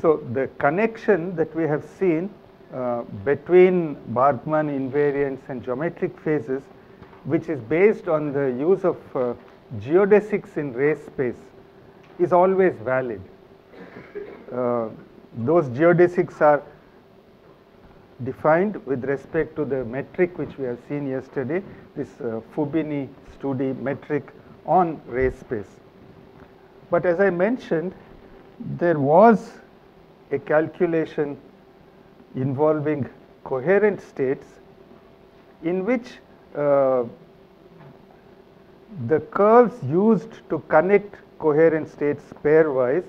So the connection that we have seen between Bargmann invariants and geometric phases, which is based on the use of geodesics in ray space, is always valid. Those geodesics are defined with respect to the metric which we have seen yesterday, this Fubini-Studi metric on ray space. But as I mentioned, there was a calculation involving coherent states in which the curves used to connect coherent states pairwise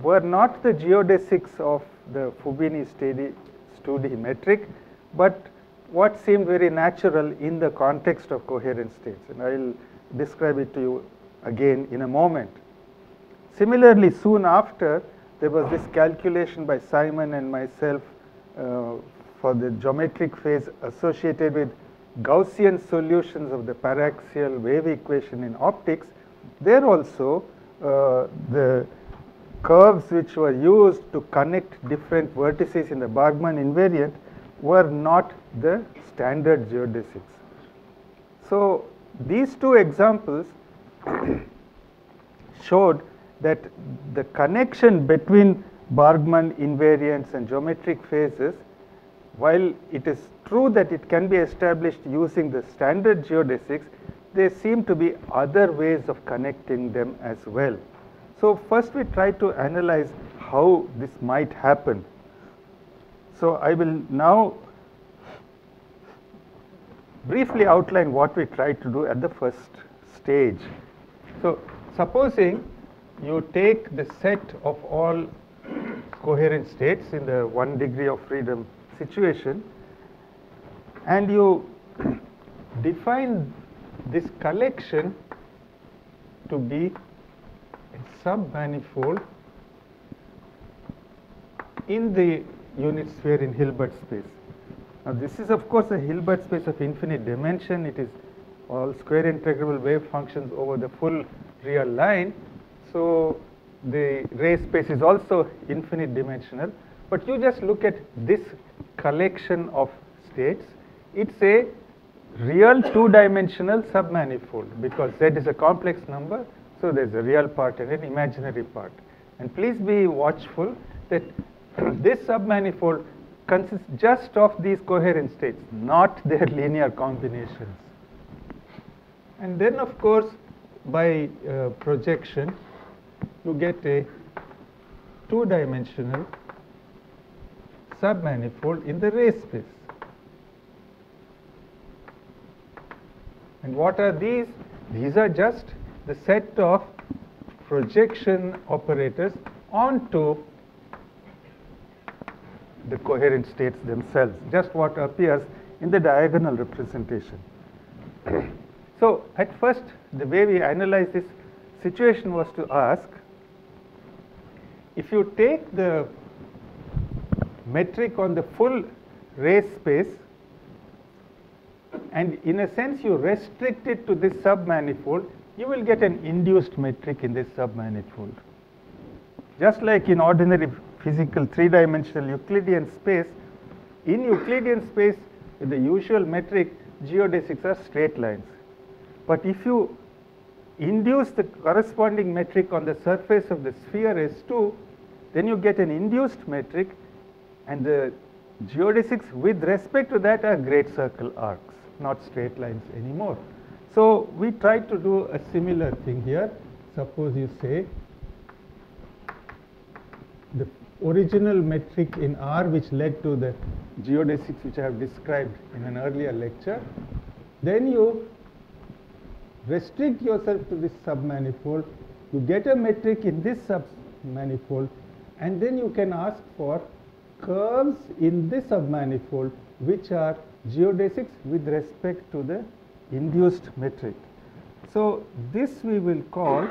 were not the geodesics of the Fubini-Studi metric, but what seemed very natural in the context of coherent states. And I will describe it to you again in a moment. Similarly, soon after, there was this calculation by Simon and myself for the geometric phase associated with Gaussian solutions of the paraxial wave equation in optics. There also, the curves which were used to connect different vertices in the Bargmann invariant were not the standard geodesics. So these two examples showed that the connection between Bargmann invariants and geometric phases, while it is true that it can be established using the standard geodesics, there seem to be other ways of connecting them as well. So first we try to analyze how this might happen. So I will now briefly outline what we try to do at the first stage. So supposing you take the set of all coherent states in the 1 degree of freedom situation, and you define this collection to be a submanifold in the unit sphere in Hilbert space. Now this is of course a Hilbert space of infinite dimension. It is all square integrable wave functions over the full real line. So the ray space is also infinite dimensional. But you just look at this collection of states. It's a real two-dimensional submanifold because Z is a complex number. So there's a real part and an imaginary part. And please be watchful that this submanifold consists just of these coherent states, not their linear combinations. And then of course by projection you get a two-dimensional submanifold in the ray space. And what are these? These are just the set of projection operators onto the coherent states themselves, just what appears in the diagonal representation. So at first, the way we analyze this situation was to ask, if you take the metric on the full ray space and in a sense you restrict it to this submanifold, you will get an induced metric in this submanifold. Just like in ordinary physical three-dimensional Euclidean space, in Euclidean space with the usual metric, geodesics are straight lines. But if you induce the corresponding metric on the surface of the sphere S2, then you get an induced metric, and the geodesics with respect to that are great circle arcs, not straight lines anymore. So we try to do a similar thing here. Suppose you say the original metric in R which led to the geodesics which I have described in an earlier lecture, then you restrict yourself to this submanifold, you get a metric in this submanifold, and then you can ask for curves in this submanifold which are geodesics with respect to the induced metric. So this we will call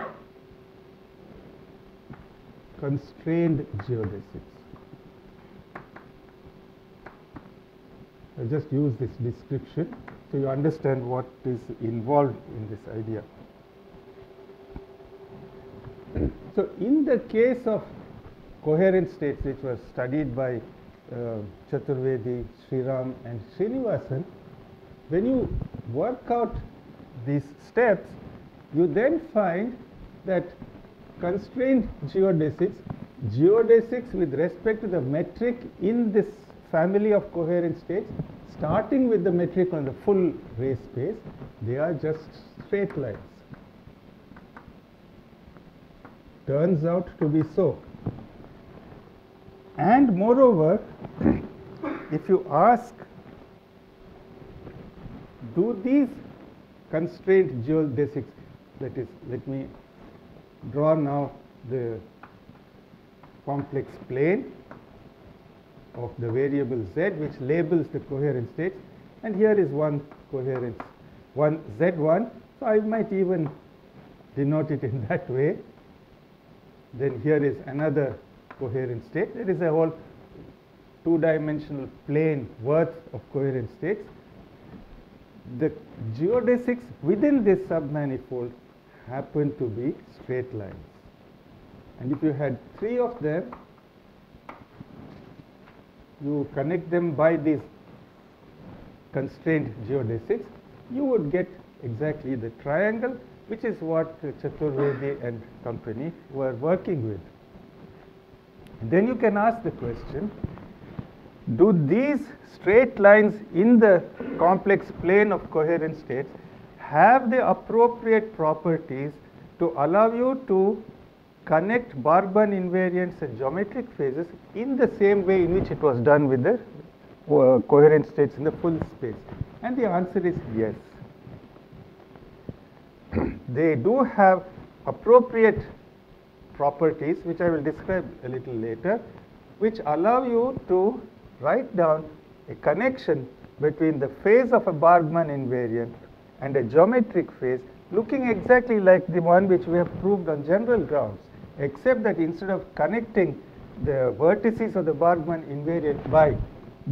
constrained geodesics. I just use this description so you understand what is involved in this idea. So in the case of coherent states which were studied by Chaturvedi, Sriram and Srinivasan, when you work out these steps, you then find that constrained geodesics with respect to the metric in this family of coherent states, starting with the metric on the full ray space, they are just straight lines. Turns out to be so. And moreover, if you ask, do these constrained geodesics, that is, let me draw now the complex plane of the variable z which labels the coherent states, and here is one coherence, one z1, so I might even denote it in that way. Then here is another coherent state. There is a whole two-dimensional plane worth of coherent states. The geodesics within this submanifold happen to be straight lines. And if you had three of them, you connect them by these constrained geodesics, you would get exactly the triangle, which is what Chaturvedi and company were working with. And then you can ask the question, do these straight lines in the complex plane of coherent states have the appropriate properties to allow you to connect Bargmann invariants and geometric phases in the same way in which it was done with the coherent states in the full space? And the answer is yes. They do have appropriate properties, which I will describe a little later, which allow you to write down a connection between the phase of a Bargmann invariant and a geometric phase looking exactly like the one which we have proved on general grounds, except that instead of connecting the vertices of the Bargmann invariant by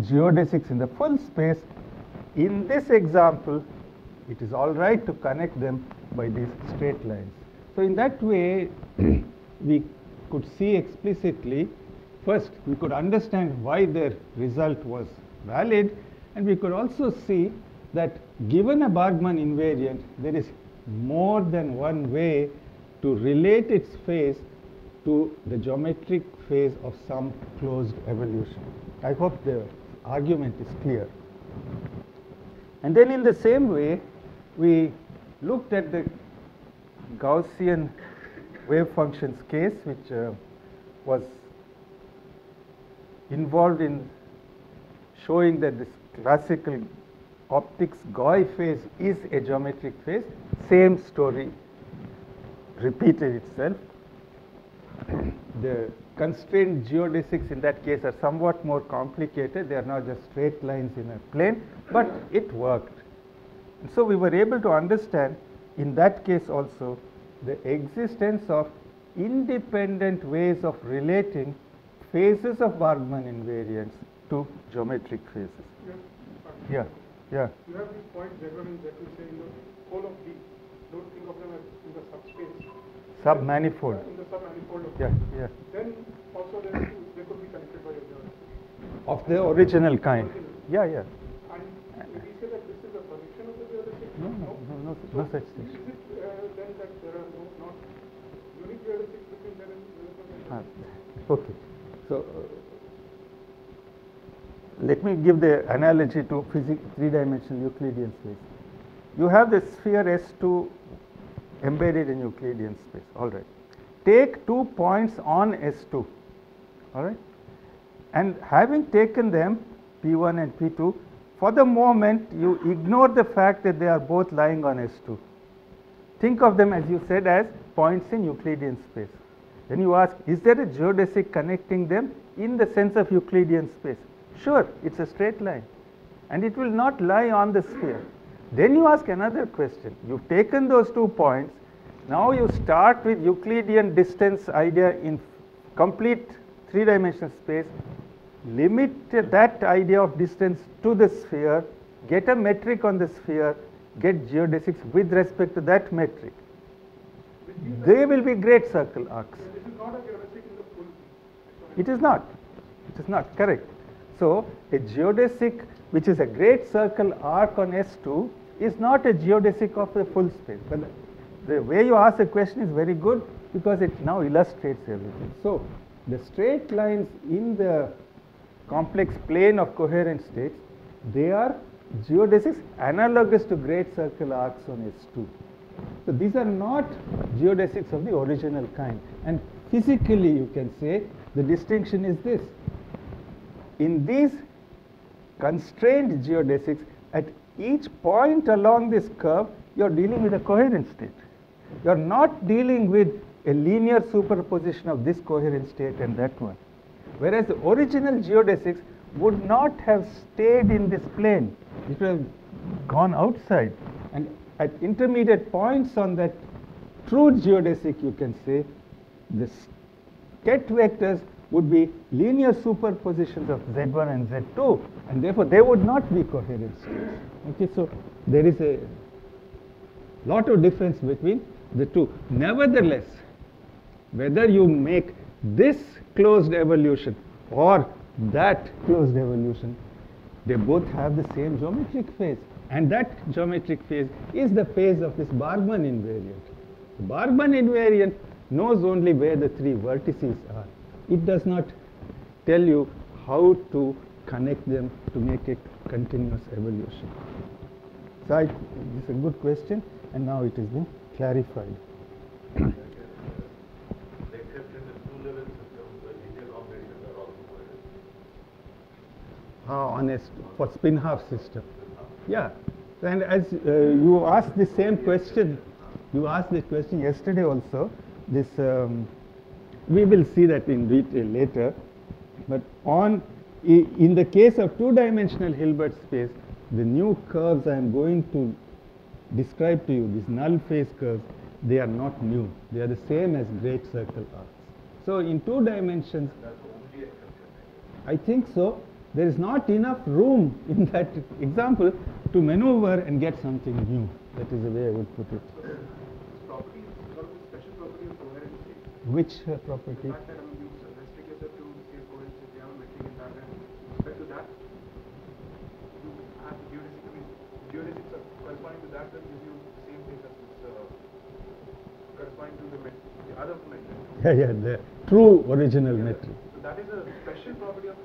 geodesics in the full space, in this example, it is all right to connect them by these straight lines. So in that way, we could see explicitly, first we could understand why their result was valid, and we could also see that given a Bargmann invariant, there is more than one way to relate its phase to the geometric phase of some closed evolution. I hope the argument is clear. And then in the same way, we looked at the Gaussian wave functions case, which was involved in showing that this classical optics Gauss phase is a geometric phase. Same story repeated itself. The constrained geodesics in that case are somewhat more complicated. They are not just straight lines in a plane, but it worked. And so we were able to understand in that case also the existence of independent ways of relating phases of Bargmann invariants to geometric phases. Yeah. Yeah. You have these points Z1 and Z2 say in the whole of D. Don't think of them as in the subspace. Submanifold. In the submanifold of Yeah, D. yeah. Then also they could be connected by a geodesic. Of the original kind. Yeah, yeah. And we say that this is a projection of the geodesic? No such thing. Is it then that there are not unique geodesics between them and Okay. So let me give the analogy to three-dimensional Euclidean space. You have the sphere S2 embedded in Euclidean space. All right. Take 2 points on S2. All right. And having taken them, P1 and P2, for the moment you ignore the fact that they are both lying on S2. Think of them, as you said, as points in Euclidean space. Then you ask, is there a geodesic connecting them in the sense of Euclidean space? Sure, it's a straight line, and it will not lie on the sphere. Then you ask another question. You've taken those 2 points. Now you start with Euclidean distance idea in complete three-dimensional space. Limit that idea of distance to the sphere. Get a metric on the sphere. Get geodesics with respect to that metric. They will be great circle arcs. This is not a geodesic in the full. It is not. It is not correct. So a geodesic which is a great circle arc on S2 is not a geodesic of the full space. But the way you ask the question is very good because it now illustrates everything. So the straight lines in the complex plane of coherent states, they are geodesics analogous to great circle arcs on S2. So these are not geodesics of the original kind. And physically you can say the distinction is this. In these constrained geodesics, at each point along this curve, you are dealing with a coherent state. You are not dealing with a linear superposition of this coherent state and that one. Whereas the original geodesics would not have stayed in this plane. It would have gone outside. And at intermediate points on that true geodesic, you can say, the ket vectors would be linear superpositions of Z1 and Z2, and therefore they would not be coherent states. Okay, so there is a lot of difference between the two. Nevertheless, whether you make this closed evolution or that closed evolution, they both have the same geometric phase. And that geometric phase is the phase of this Bargmann invariant. The Bargmann invariant knows only where the three vertices are. It does not tell you how to connect them to make a continuous evolution. So this is a good question, and now it has been clarified. Except in the two-level system, the linear operations are also coherent. For spin-half system. Yeah, and as you asked the same question, you asked this question yesterday also. This we will see that in detail later. But in the case of two-dimensional Hilbert space, the new curves I am going to describe to you, these null phase curves, they are not new. They are the same as great circle arcs. So in 2 dimensions, I think so. There is not enough room in that example to maneuver and get something new. That is the way I would put it. Property is not a special property of coherency. Which property? The fact that you restrict yourself to say coherence if you have a metric in that, and with respect to that, you have the geodesic. I mean, geodesics are corresponding to that will give you the same thing as this corresponding to the other metric. Yeah, the true original metric. So that is a special property of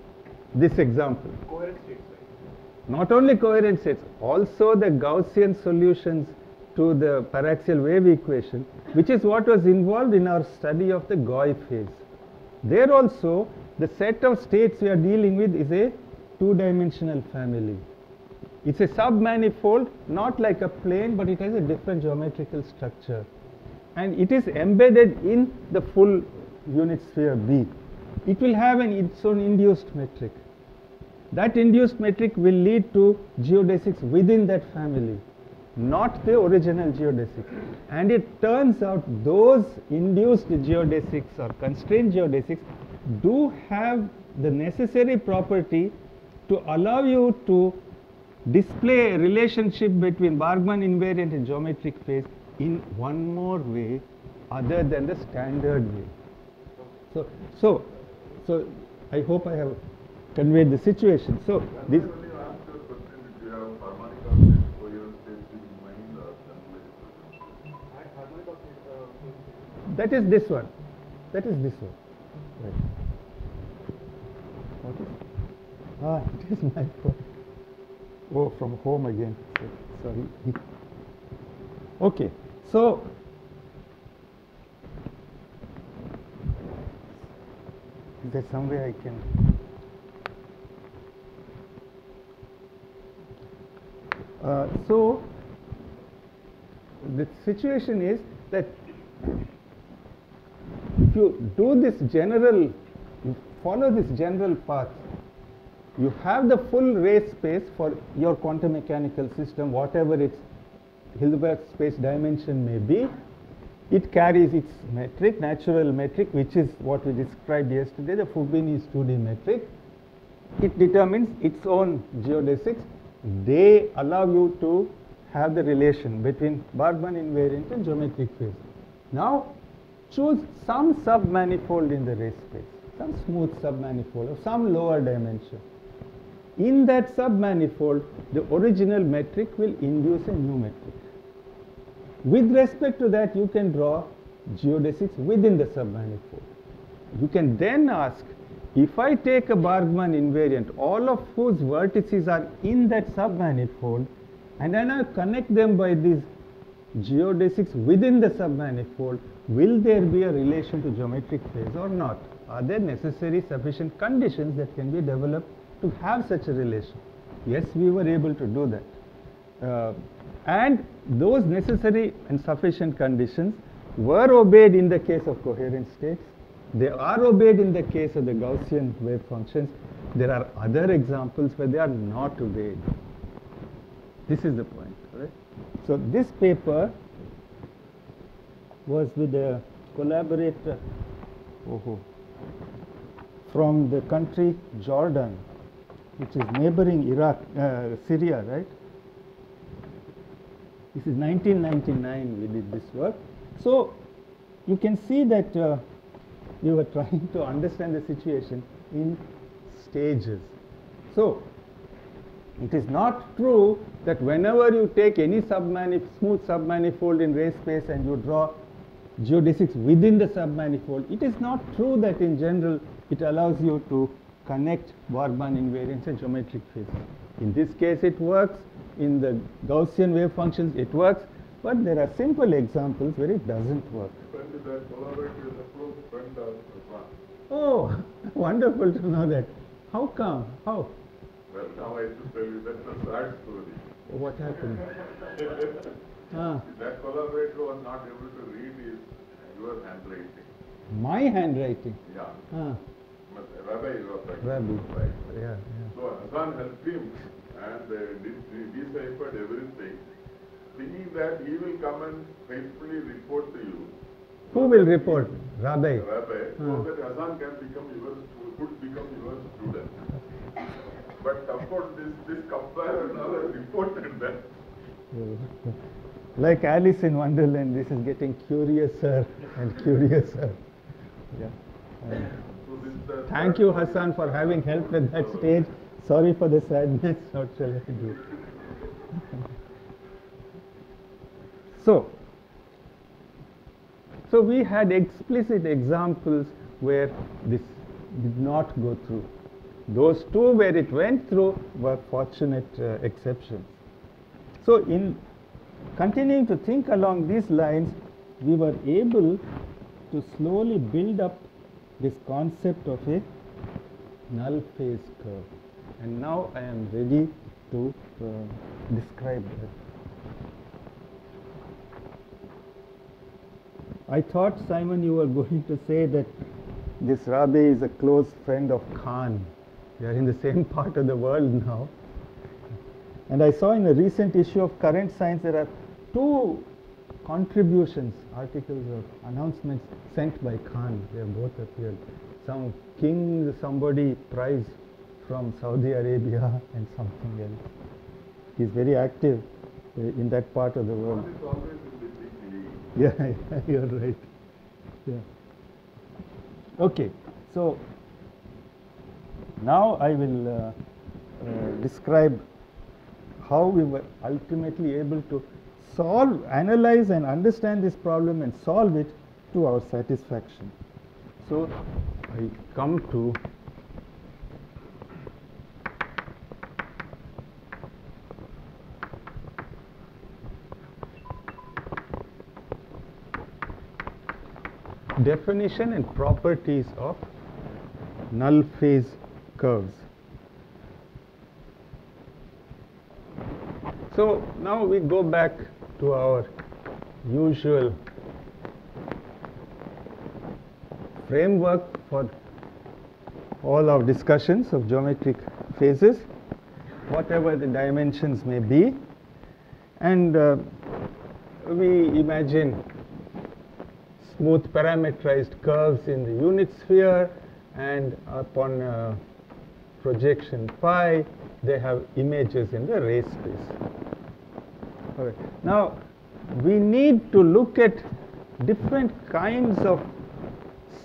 This example. coherent states, right? Not only coherent states, also the Gaussian solutions to the paraxial wave equation, which is what was involved in our study of the Gauy phase. There also, the set of states we are dealing with is a 2-dimensional family. It's a submanifold, not like a plane, but it has a different geometrical structure. And it is embedded in the full unit sphere B. It will have its own induced metric. That induced metric will lead to geodesics within that family, not the original geodesic. And it turns out those induced geodesics or constrained geodesics do have the necessary property to allow you to display a relationship between Bargmann invariant and geometric phase in one more way other than the standard way. So I hope I have conveyed the situation. So this. That is this one. That is this one. Right. What is? It is my phone. Oh, from home again. Sorry. Okay. So is there some way I can? So the situation is that if you do this general, you follow this general path, you have the full ray space for your quantum mechanical system, whatever its Hilbert space dimension may be. It carries its metric, natural metric, which is what we described yesterday, the Fubini's 2D metric. It determines its own geodesics. They allow you to have the relation between Bargmann invariant and geometric phase. Now choose some submanifold in the ray space. some smooth submanifold of some lower dimension. In that submanifold, the original metric will induce a new metric. With respect to that, you can draw geodesics within the submanifold. You can then ask, if I take a Bargmann invariant, all of whose vertices are in that submanifold, and then I connect them by these geodesics within the submanifold, will there be a relation to geometric phase or not? Are there necessary sufficient conditions that can be developed to have such a relation? Yes, we were able to do that. And those necessary and sufficient conditions were obeyed in the case of coherent states. They are obeyed in the case of the Gaussian wave functions. There are other examples where they are not obeyed. This is the point, right? So this paper was with a collaborator from the country Jordan, which is neighboring Syria, right? This is 1999 we did this work. So you can see that we were trying to understand the situation in stages. So it is not true that whenever you take any smooth submanifold in ray space and you draw geodesics within the submanifold, it is not true that in general it allows you to connect Bargmann invariants and geometric phases. In this case it works, in the Gaussian wave functions it works, but there are simple examples where it doesn't work. Oh, wonderful to know that. How come? How? Well, now I have to tell you that's a sad story. What happened? That collaborator was not able to read your handwriting. My handwriting? Yeah. But Rabbi was like, Rabbi. right? Yeah. So Hassan helped him and deciphered everything, thinking that he will come and faithfully report to you. Who will report? Rabbi. Rabbi, so that Hassan could become your student. But of course, this comparer now has reported that. Like Alice in Wonderland, this is getting curiouser and curiouser. Yeah. Thank you, Hassan, for having helped at that stage. Sorry for the sadness. What shall I do? So we had explicit examples where this did not go through. Those two where it went through were fortunate exceptions. So in continuing to think along these lines, we were able to slowly build up this concept of a null phase curve. And now I am ready to describe that. I thought, Simon, you were going to say that this Rabbi is a close friend of Khan. We are in the same part of the world now. And I saw in a recent issue of Current Science there are 2 contributions, articles or announcements sent by Khan. They have both appeared. Some king, somebody prize from Saudi Arabia and something else. He is very active in that part of the world. It's always in the big league. Yeah, you're right. Yeah. Okay, so now I will describe how we were ultimately able to analyze and understand this problem and solve it to our satisfaction. So I come to definition and properties of null phase curves. So now we go back to our usual framework for all our discussions of geometric phases, whatever the dimensions may be, and we imagine smooth parametrized curves in the unit sphere, and upon projection phi, they have images in the ray space. Okay. Now, we need to look at different kinds of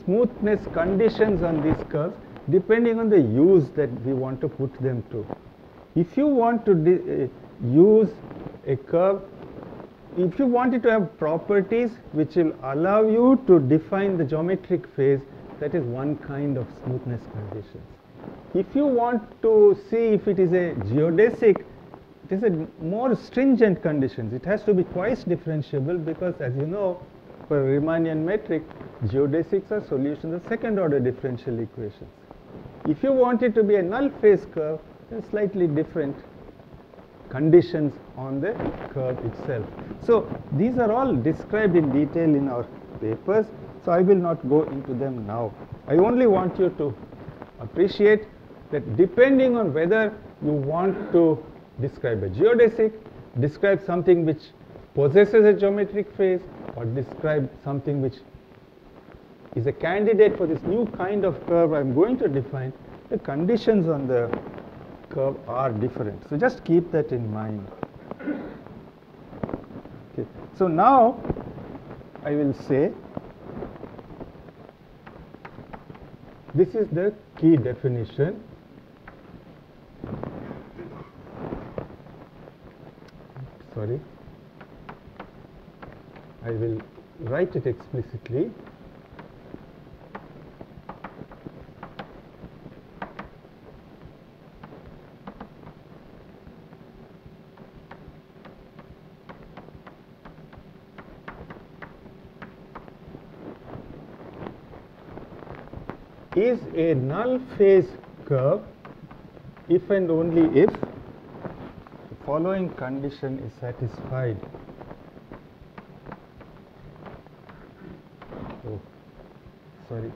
smoothness conditions on these curves depending on the use that we want to put them to. If you want to use a curve, if you want it to have properties which will allow you to define the geometric phase, that is one kind of smoothness conditions. If you want to see if it is a geodesic, it is a more stringent conditions. It has to be twice differentiable because, as you know, for Riemannian metric, geodesics are solutions of second order differential equations. If you want it to be a null phase curve, then slightly different conditions on the curve itself. So these are all described in detail in our papers, so I will not go into them now. I only want you to appreciate that depending on whether you want to describe a geodesic, describe something which possesses a geometric phase, or describe something which is a candidate for this new kind of curve I'm going to define, the conditions on the curve are different. So just keep that in mind. Okay. So now I will say this is the key definition. Sorry. I will write it explicitly. Is a null phase curve if and only if the following condition is satisfied. Oh, sorry.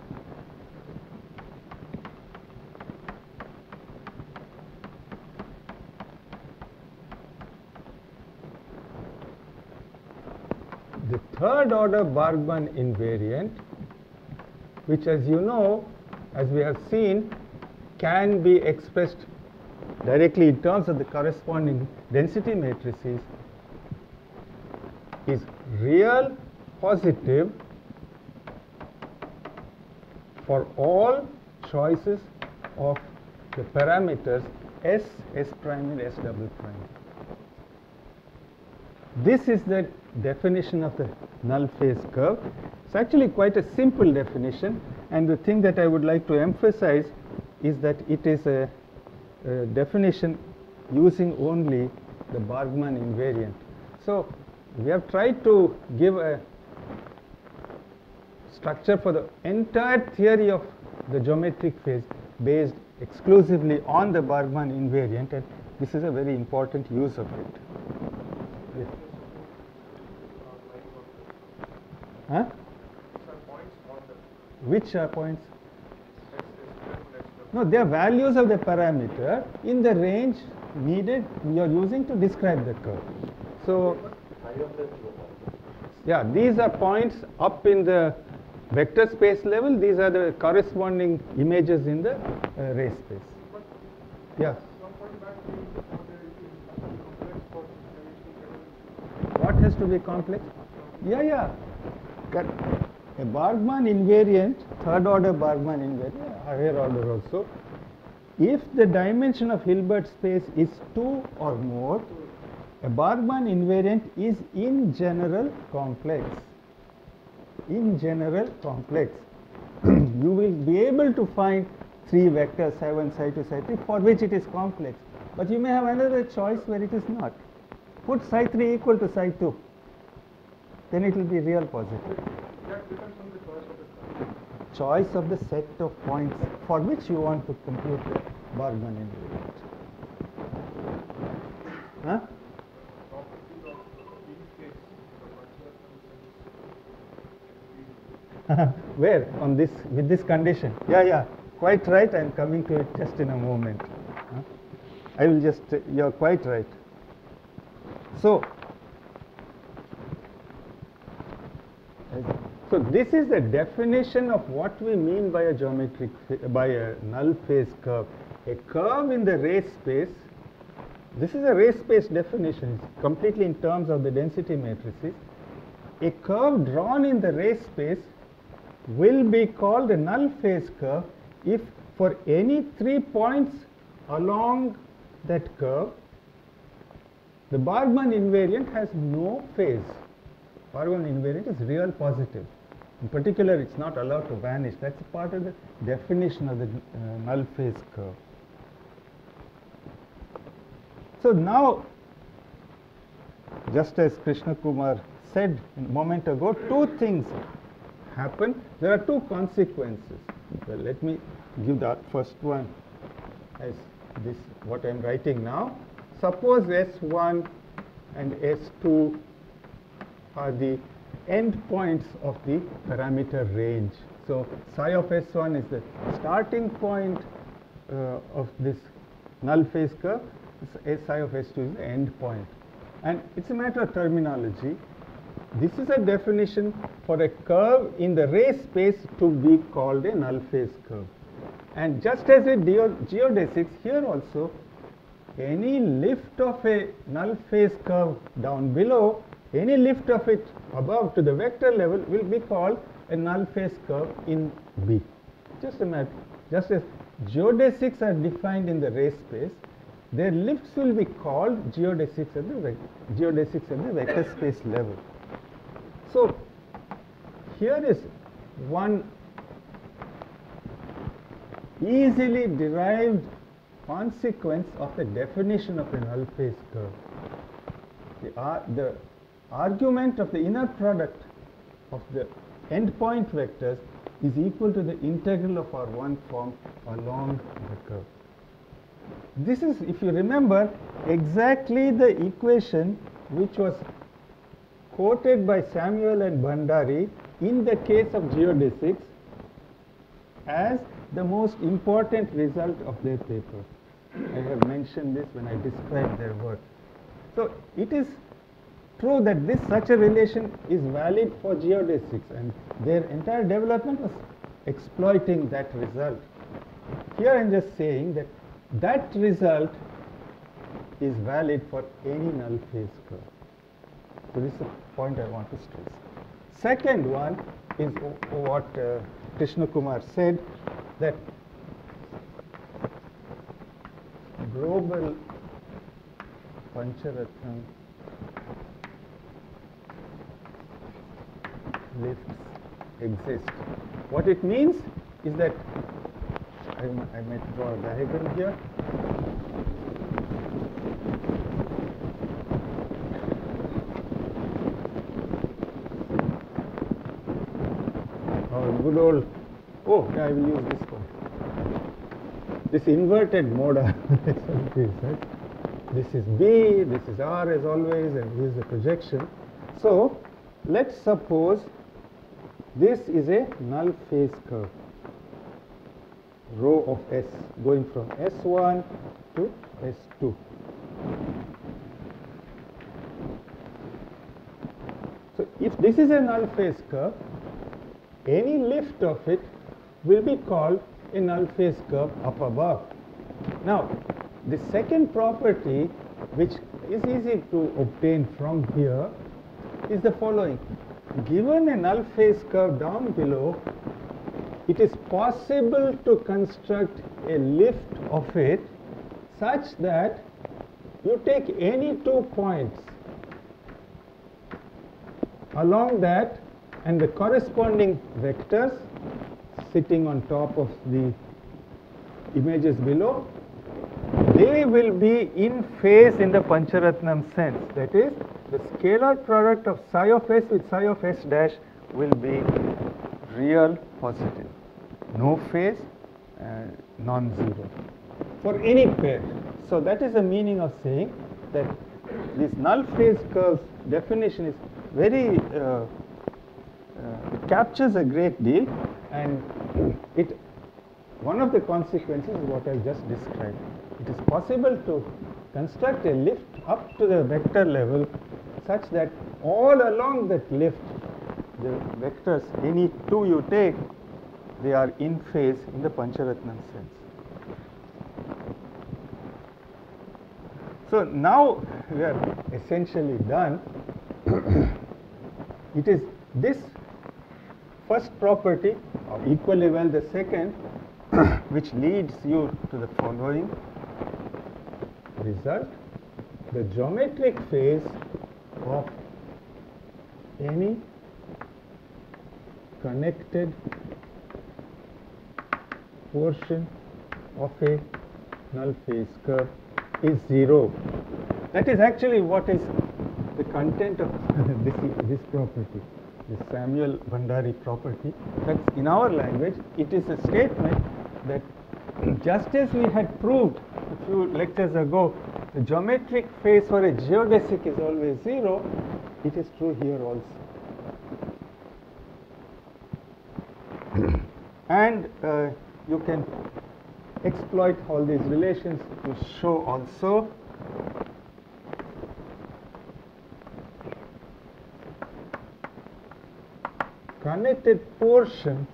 The third order Bargmann invariant, which, as you know, as we have seen, can be expressed directly in terms of the corresponding density matrices, is real positive for all choices of the parameters S, S prime and S double prime. This is the definition of the null phase curve. It's actually quite a simple definition, and the thing that I would like to emphasize is that it is a definition using only the Bargmann invariant. So we have tried to give a structure for the entire theory of the geometric phase based exclusively on the Bargmann invariant, and this is a very important use of it. Yes. Huh? Which are points? No, they are values of the parameter in the range needed you are using to describe the curve. So, yeah, these are points up in the vector space level. These are the corresponding images in the ray space. Yeah. What has to be complex? Yeah. A Bargmann invariant, third order Bargmann invariant, higher order also, if the dimension of Hilbert space is 2 or more, a Bargmann invariant is in general complex. In general complex. You will be able to find 3 vectors, psi 1, psi 2, psi 3, for which it is complex. But you may have another choice where it is not. Put psi 3 equal to psi 2. Then it will be real positive. That depends on the choice of the curve. Choice of the set of points for which you want to compute the Bargmann invariant. Huh? Where? On this, with this condition? Yeah, quite right. I am coming to it just in a moment. Huh? I will just, you're quite right. So this is the definition of what we mean by a geometric, by a null phase curve. A curve in the ray space. This is a ray space definition. It's completely in terms of the density matrices. A curve drawn in the ray space will be called a null phase curve if for any 3 points along that curve, the Bargmann invariant has no phase. Bargmann invariant is real positive. In particular, it's not allowed to vanish. That's part of the definition of the null phase curve. So now, just as Krishna Kumar said a moment ago, two things happen. There are two consequences. Well, let me give that first one as this, what I am writing now. Suppose S1 and S2 are the endpoints of the parameter range. So psi of S1 is the starting point of this null phase curve. Psi of S2 is the end point. And it's a matter of terminology. This is a definition for a curve in the ray space to be called a null phase curve. And just as with geodesics, here also, any lift of a null phase curve down below, any lift of it above to the vector level will be called a null phase curve in B. Just a matter. Just as geodesics are defined in the ray space, their lifts will be called geodesics at the vector space level. So here is one easily derived consequence of the definition of a null phase curve. The argument of the inner product of the endpoint vectors is equal to the integral of R1 form along the curve. This is, if you remember, exactly the equation which was quoted by Samuel and Bhandari in the case of geodesics as the most important result of their paper. I have mentioned this when I described their work. So it is true that such a relation is valid for geodesics, and their entire development was exploiting that result. Here I am just saying that that result is valid for any null phase curve. So this is the point I want to stress. Second one is what Krishna Kumar said, that global Pancharatnam lifts exist. What it means is that I might draw a diagram here. Our good old, I will use this one. This inverted moda. Right? This is B, this is R as always, and this is the projection. So let's suppose this is a null phase curve, rho of S going from S1 to S2. So if this is a null phase curve, any lift of it will be called a null phase curve up above. Now, the second property, which is easy to obtain from here, is the following. Given a null phase curve down below, it is possible to construct a lift of it such that you take any 2 points along that, and the corresponding vectors sitting on top of the images below, they will be in phase in the Pancharatnam sense. That is, the scalar product of psi of S with psi of S dash will be real positive, no phase, non-zero for any pair. So that is the meaning of saying that this null phase curves definition is very, it captures a great deal, and one of the consequences is what I just described. It is possible to construct a lift up to the vector level such that all along that lift, the vectors, any 2 you take, they are in phase in the Pancharatnam sense. So now we are essentially done. It is this first property, or equally well the second, which leads you to the following result. The geometric phase of any connected portion of a null phase curve is 0. That is actually what is the content of this property, the Samuel Bhandari property. That's in our language, it is a statement that just as we had proved a few lectures ago, the geometric phase for a geodesic is always 0, it is true here also. And you can exploit all these relations to show also connected portions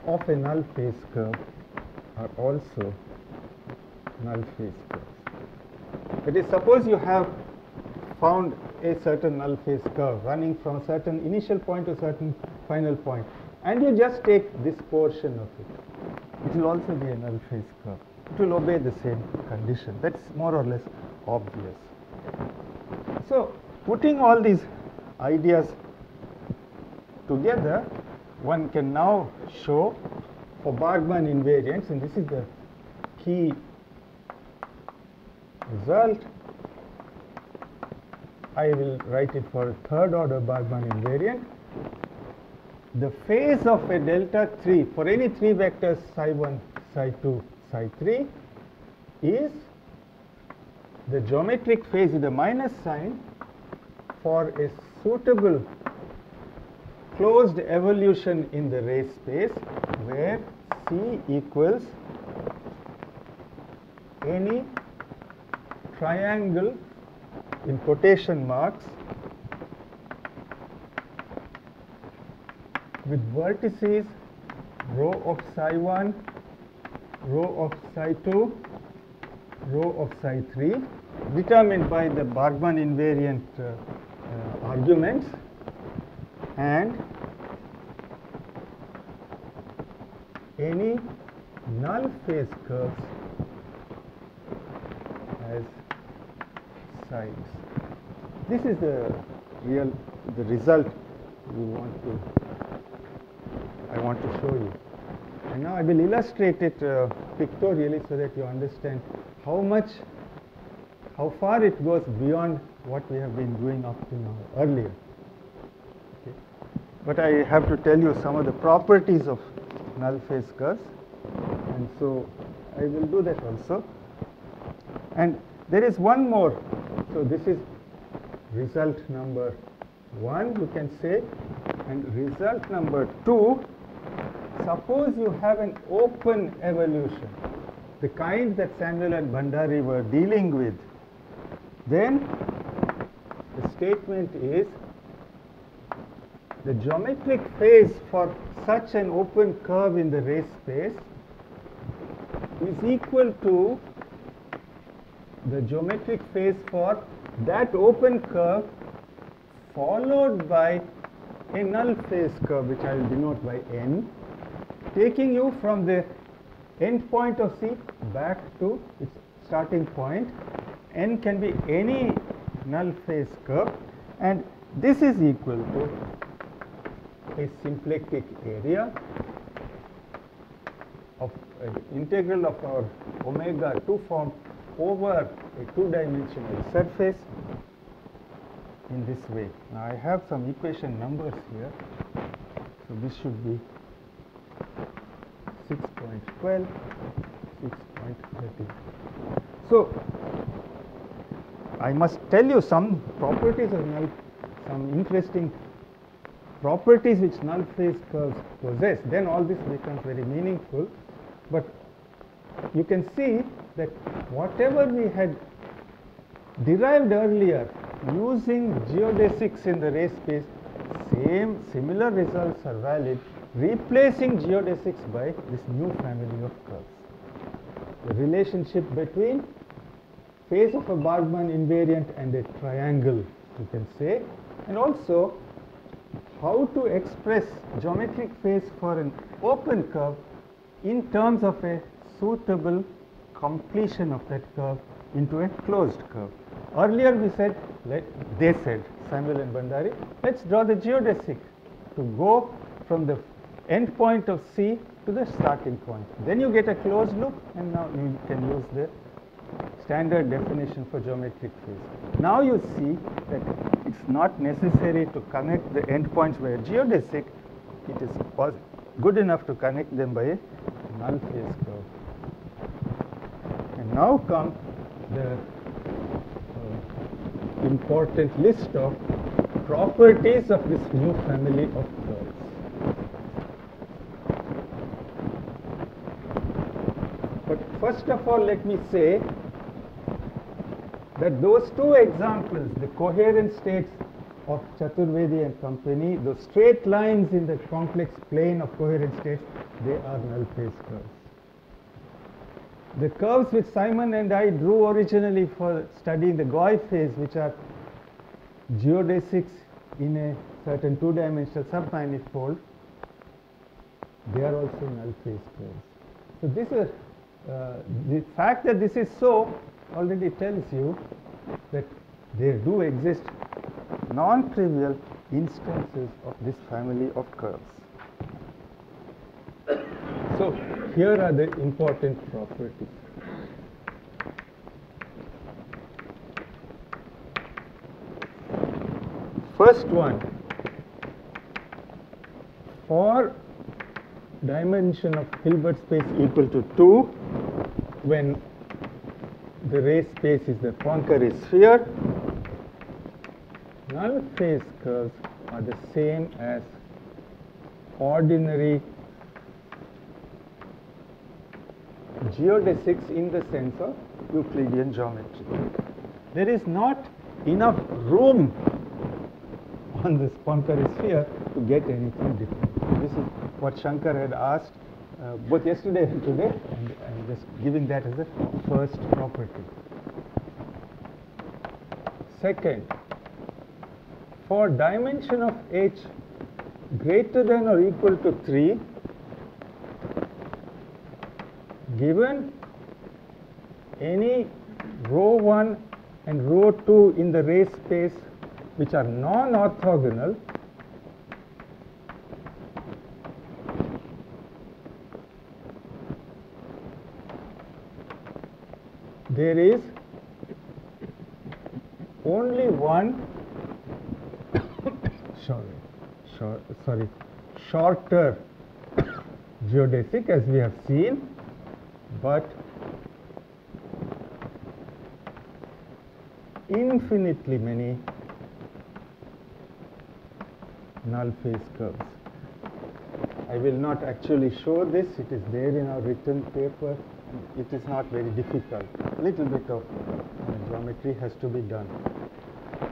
of a null phase curve are also null phase curves. That is, suppose you have found a certain null phase curve running from a certain initial point to a certain final point, and you just take this portion of it. It will also be a null phase curve. It will obey the same condition. That's more or less obvious. So, putting all these ideas together, one can now show for Bargmann invariants, and this is the key result. I will write it for a third order Bargmann invariant. The phase of a delta 3 for any 3 vectors psi 1, psi 2, psi 3 is the geometric phase with a minus sign for a suitable closed evolution in the ray space where C equals any triangle in quotation marks with vertices rho of psi 1, rho of psi 2, rho of psi 3 determined by the Bargmann invariant arguments, and any null phase curves as sides. This is the result I want to show you. And now I will illustrate it pictorially so that you understand how far it goes beyond what we have been doing up to now earlier. Okay. But I have to tell you some of the properties of null phase curves, and so I will do that also. And there is one more. So this is result number 1, you can say, and result number 2. Suppose you have an open evolution, the kind that Samuel and Bhandari were dealing with, then the statement is the geometric phase for such an open curve in the ray space is equal to the geometric phase for that open curve followed by a null phase curve, which I will denote by n, taking you from the end point of C back to its starting point. N can be any null phase curve, and this is equal to a symplectic area of integral of our omega 2 form over a 2-dimensional surface in this way. Now I have some equation numbers here, so this should be 6.12, 6.13. So I must tell you some properties of null, some interesting properties which null phase curves possess. Then all this becomes very meaningful. But you can see that whatever we had derived earlier using geodesics in the ray space, similar results are valid, replacing geodesics by this new family of curves. The relationship between phase of a Bargmann invariant and a triangle, you can say, and also how to express geometric phase for an open curve in terms of a suitable completion of that curve into a closed curve. Earlier we said, they said, Samuel and Bandari, let's draw the geodesic to go from the end point of C to the starting point. Then you get a closed loop, and now you can use the standard definition for geometric phase. Now you see that it's not necessary to connect the endpoints by a geodesic. It is good enough to connect them by a null phase curve. And now comes the important list of properties of this new family of curves. But first of all, let me say that those two examples, the coherent states of Chaturvedi and company, those straight lines in the complex plane of coherent states, they are null phase curves. The curves which Simon and I drew originally for studying the Gouy phase, which are geodesics in a certain two-dimensional submanifold, they are also null phase curves. So this is the fact that this is so already tells you that there do exist non-trivial instances of this family of curves. So here are the important properties. First one, for dimension of Hilbert space equal to 2, when the ray space is the Poincare sphere, null phase curves are the same as ordinary geodesics in the sense of Euclidean geometry. There is not enough room on this Poincare sphere to get anything different. This is what Shankar had asked both yesterday and today, and I'm just giving that as a first property. Second, for dimension of H greater than or equal to 3, given any rho 1 and rho 2 in the ray space which are non-orthogonal, there is only one shorter geodesic, as we have seen, but infinitely many null phase curves. I will not actually show this, it is there in our written paper. It is not very difficult. A little bit of geometry has to be done.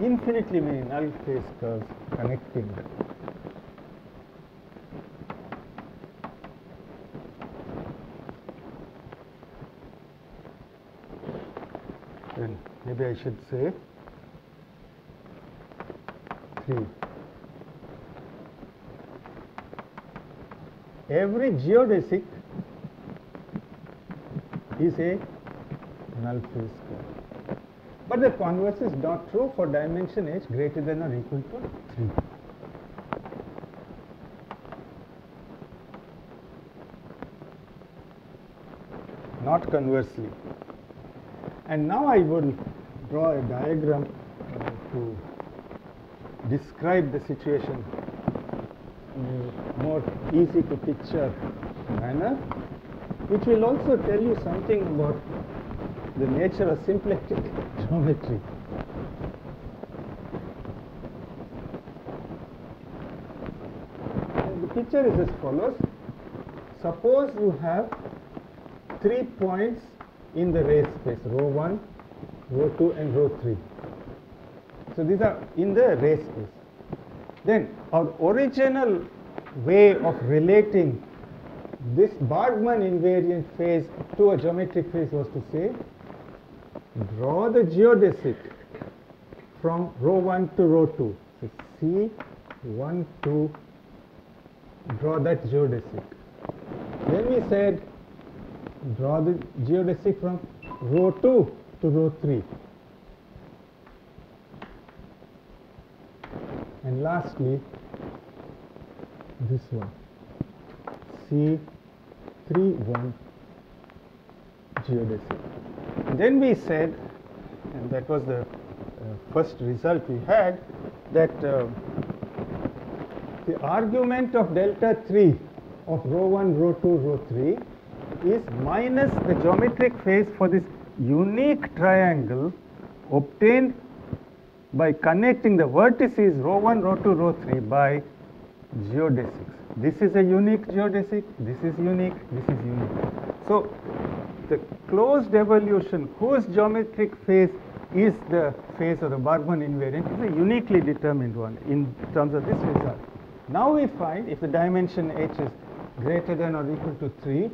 Infinitely many null phase curves connecting them. Then maybe I should say 3. Every geodesic is a null phase curve. But the converse is not true for dimension H greater than or equal to 3. Not conversely. And now I will draw a diagram to describe the situation in a more easy to picture manner, which will also tell you something about the nature of symplectic geometry. And the picture is as follows. Suppose you have 3 points in the ray space, rho 1, rho 2 and rho 3. So these are in the ray space. Then our original way of relating this Bargmann invariant phase to a geometric phase was to say, draw the geodesic from rho 1 to rho 2. So C want to draw that geodesic. Then we said draw the geodesic from row 2 to row 3. And lastly, this one, C31 geodesic. Then we said, and that was the first result we had, that the argument of delta 3 of row 1, row 2, row 3 is minus the geometric phase for this unique triangle obtained by connecting the vertices row 1, row 2, row 3 by geodesics. This is a unique geodesic, this is unique, this is unique. So the closed evolution whose geometric phase is the phase of the Bargmann invariant is a uniquely determined one in terms of this result. Now we find if the dimension h is greater than or equal to 3,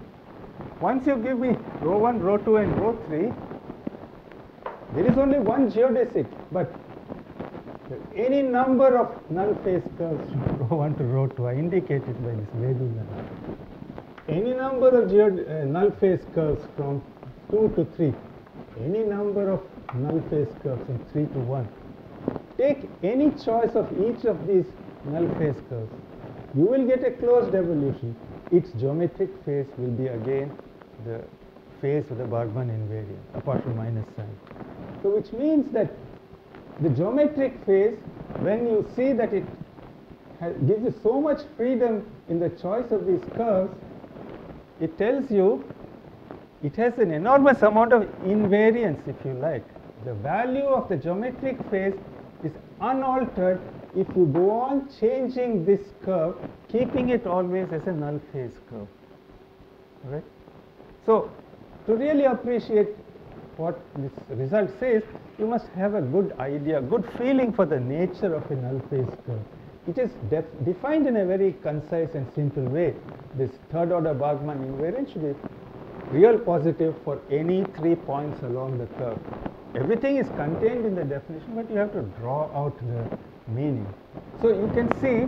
once you give me row 1, row 2 and row 3, there is only one geodesic, but any number of null phase curves from row 1 to row 2 are indicated by this label number. Any number of null phase curves from 2 to 3, any number of null phase curves from 3 to 1. Take any choice of each of these null phase curves. You will get a closed evolution. Its geometric phase will be again the phase of the Bargmann invariant, apart from minus sign. So which means that the geometric phase, when you see that it gives you so much freedom in the choice of these curves, it tells you it has an enormous amount of invariance, if you like. The value of the geometric phase is unaltered if you go on changing this curve, keeping it always as a null phase curve. Right? So to really appreciate what this result says, you must have a good idea, good feeling for the nature of a null phase curve. It is defined in a very concise and simple way. This third order Bargmann invariant should be real positive for any 3 points along the curve. Everything is contained in the definition, but you have to draw out the meaning. So you can see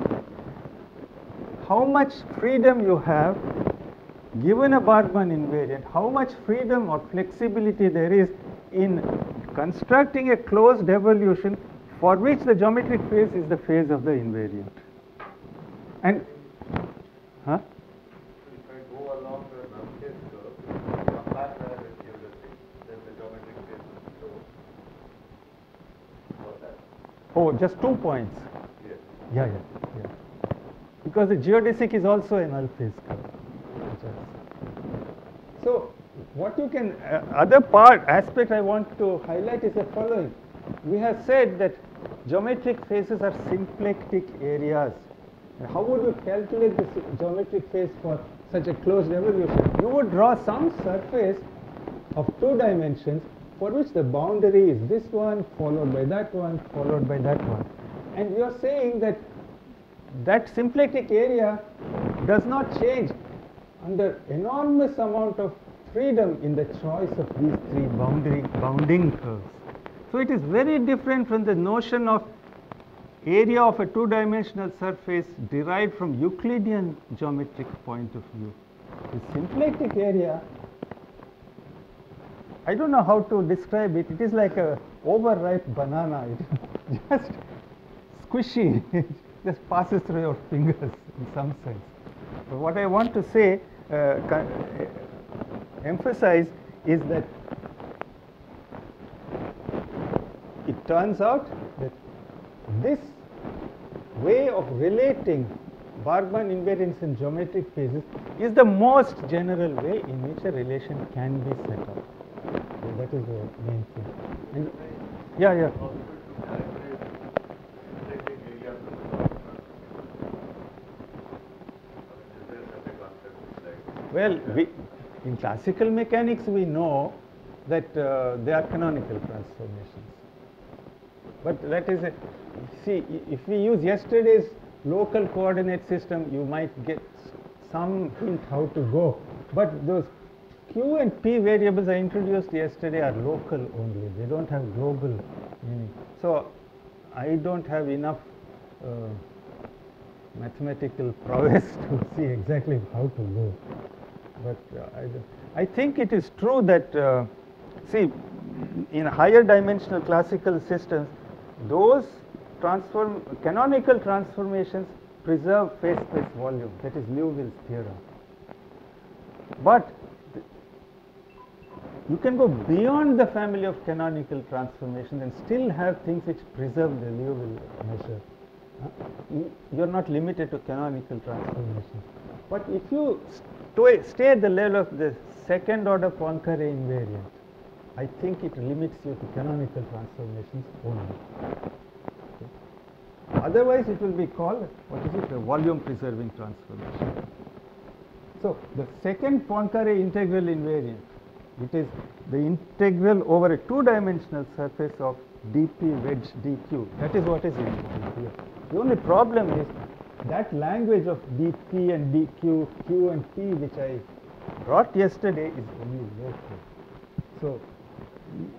how much freedom you have given a Bargmann invariant, how much freedom or flexibility there is in constructing a closed evolution for which the geometric phase is the phase of the invariant. And If I go along the null phase curve, compare that with geodesic, then the geometric phase is closed. What's that? oh, just 2 points. Yes. Yeah. Because the geodesic is also a null phase curve. So what you can, other aspect I want to highlight is the following. We have said that geometric phases are symplectic areas. How would you calculate the geometric phase for such a closed evolution? You would draw some surface of 2 dimensions for which the boundary is this one, followed by that one, followed by that one. And you are saying that that symplectic area does not change under enormous amount of freedom in the choice of these 3 bounding curves. So it is very different from the notion of area of a 2-dimensional surface derived from Euclidean geometric point of view. The symplectic area, I don't know how to describe it. It is like a overripe banana. It just squishy. It just passes through your fingers in some sense. But what I want to say, emphasize is that it turns out that this way of relating Bargmann invariants and geometric phases is the most general way in which a relation can be set up. So that is the main thing. And yeah. Well, in classical mechanics we know that they are canonical transformations. But that is see, if we use yesterday's local coordinate system, you might get some hint how to go. But those Q and P variables I introduced yesterday are local only. They don't have global meaning. So I don't have enough mathematical prowess to see exactly how to go. But I think it is true that, see, in higher dimensional classical systems, those canonical transformations preserve phase-space volume. That is Liouville's theorem. But you can go beyond the family of canonical transformations and still have things which preserve the Liouville measure. You are not limited to canonical transformations. But if you stay at the level of the second order Poincare invariant, I think it limits you to canonical transformations only. Okay. Otherwise, it will be called, what is it, a volume preserving transformation. So, the second Poincare integral invariant, it is the integral over a two-dimensional surface of dp wedge dq. That is what is involved here. The only problem is that language of dp and dq, q and p, which I brought yesterday, is only local. So, in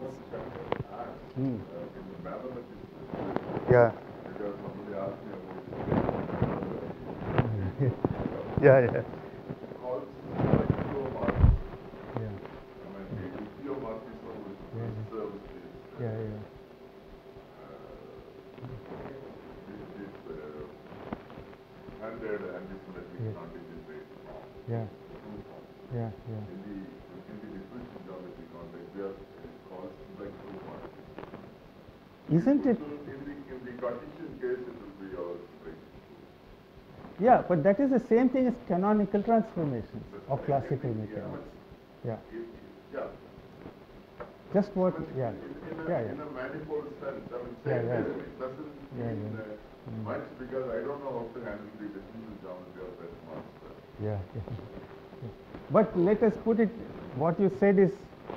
the mathematics, yeah. because somebody asked me about Yeah. called geomorphism. Yeah. I mean, the geomorphism is service based. Yeah. This handed antisymmetric Yeah. non-digit form. Yeah. True form. Yeah. In the differential geometry context, they are called simplex geomorphism. Isn't it? So in the Cartesian case, it will be our simplex. Yeah, but that is the same thing as canonical transformations of classical Yeah, mechanics. Yeah. yeah. Just what? But Yeah. in a manifold sense, I mean, Yeah, same yeah. it doesn't Yeah, mean yeah. much because I don't know how to handle the differential geometry of that master. Yeah. But let us put it, what you said is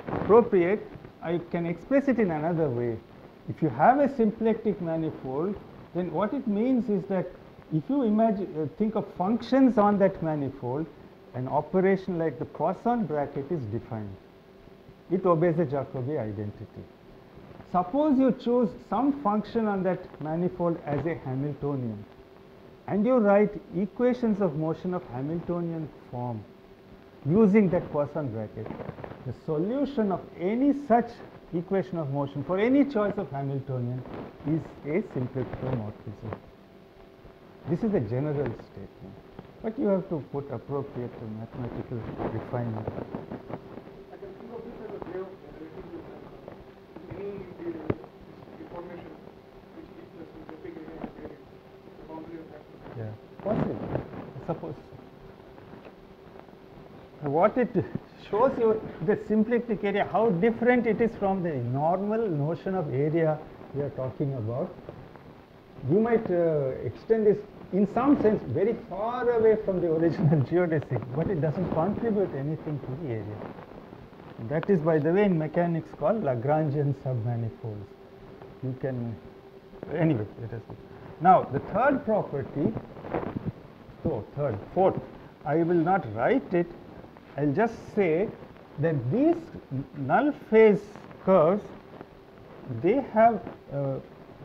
appropriate. I can express it in another way. If you have a symplectic manifold, then what it means is that if you think of functions on that manifold, an operation like the Poisson bracket is defined. It obeys the Jacobi identity. Suppose you choose some function on that manifold as a Hamiltonian, and you write equations of motion of Hamiltonian form using that Poisson bracket. The solution of any such equation of motion for any choice of Hamiltonian is a symplectomorphism. This is a general statement, but you have to put appropriate mathematical refinement. I can think of this as a way of generating any deformation which gives the symplectic area invariant, the boundary of that. Yeah, possible. Suppose what it shows you the symplectic area, how different it is from the normal notion of area we are talking about. You might extend this in some sense very far away from the original geodesic, but it doesn't contribute anything to the area. That is, by the way, in mechanics called Lagrangian submanifolds. You can, anyway, let us see. Now, the third property, fourth, I will not write it, I'll just say that these null phase curves, they have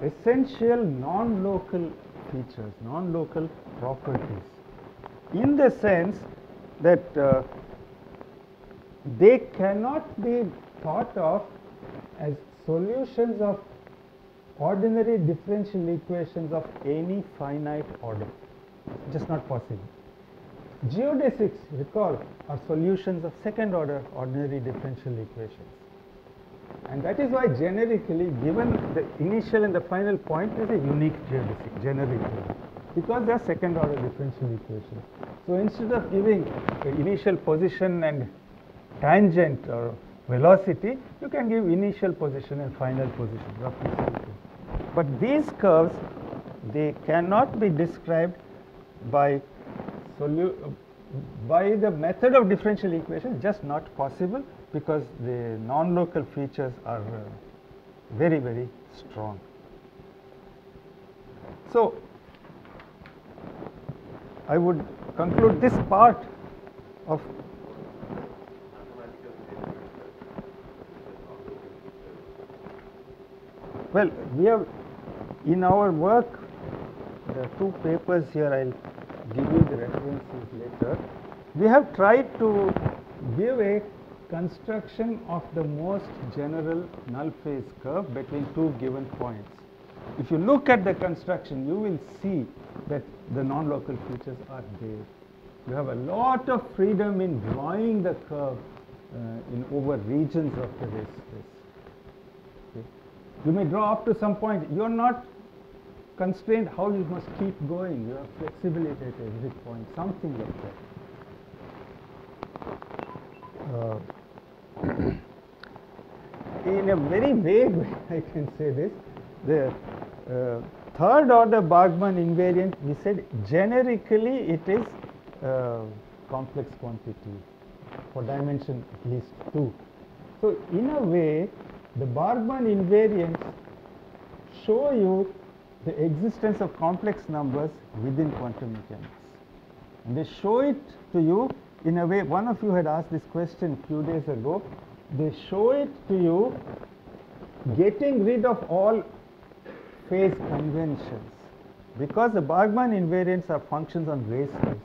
essential non-local features, non-local properties, in the sense that they cannot be thought of as solutions of ordinary differential equations of any finite order. Just not possible. Geodesics, recall, are solutions of second order ordinary differential equations. And that is why generically, given the initial and the final point, there is a unique geodesic, generically, because they are second order differential equations. So instead of giving the initial position and tangent or velocity, you can give initial position and final position, roughly speaking. But these curves, they cannot be described by the method of differential equation, just not possible, because the non-local features are very, very strong. So, I would conclude this part of we have in our work there are two papers here, I'll give you the references later. We have tried to give a construction of the most general null phase curve between two given points. If you look at the construction, you will see that the non-local features are there. You have a lot of freedom in drawing the curve in over regions of the race space. Okay. You may draw up to some point. You are not constrained how you must keep going. You have flexibility at every point, something like that. In a very vague way, I can say this. The third order Bargmann invariant, we said generically it is complex quantity for dimension at least 2. So in a way, the Bargmann invariants show you the existence of complex numbers within quantum mechanics. And they show it to you in a way. One of you had asked this question a few days ago. They show it to you getting rid of all phase conventions, because the Bargmann invariants are functions on race space.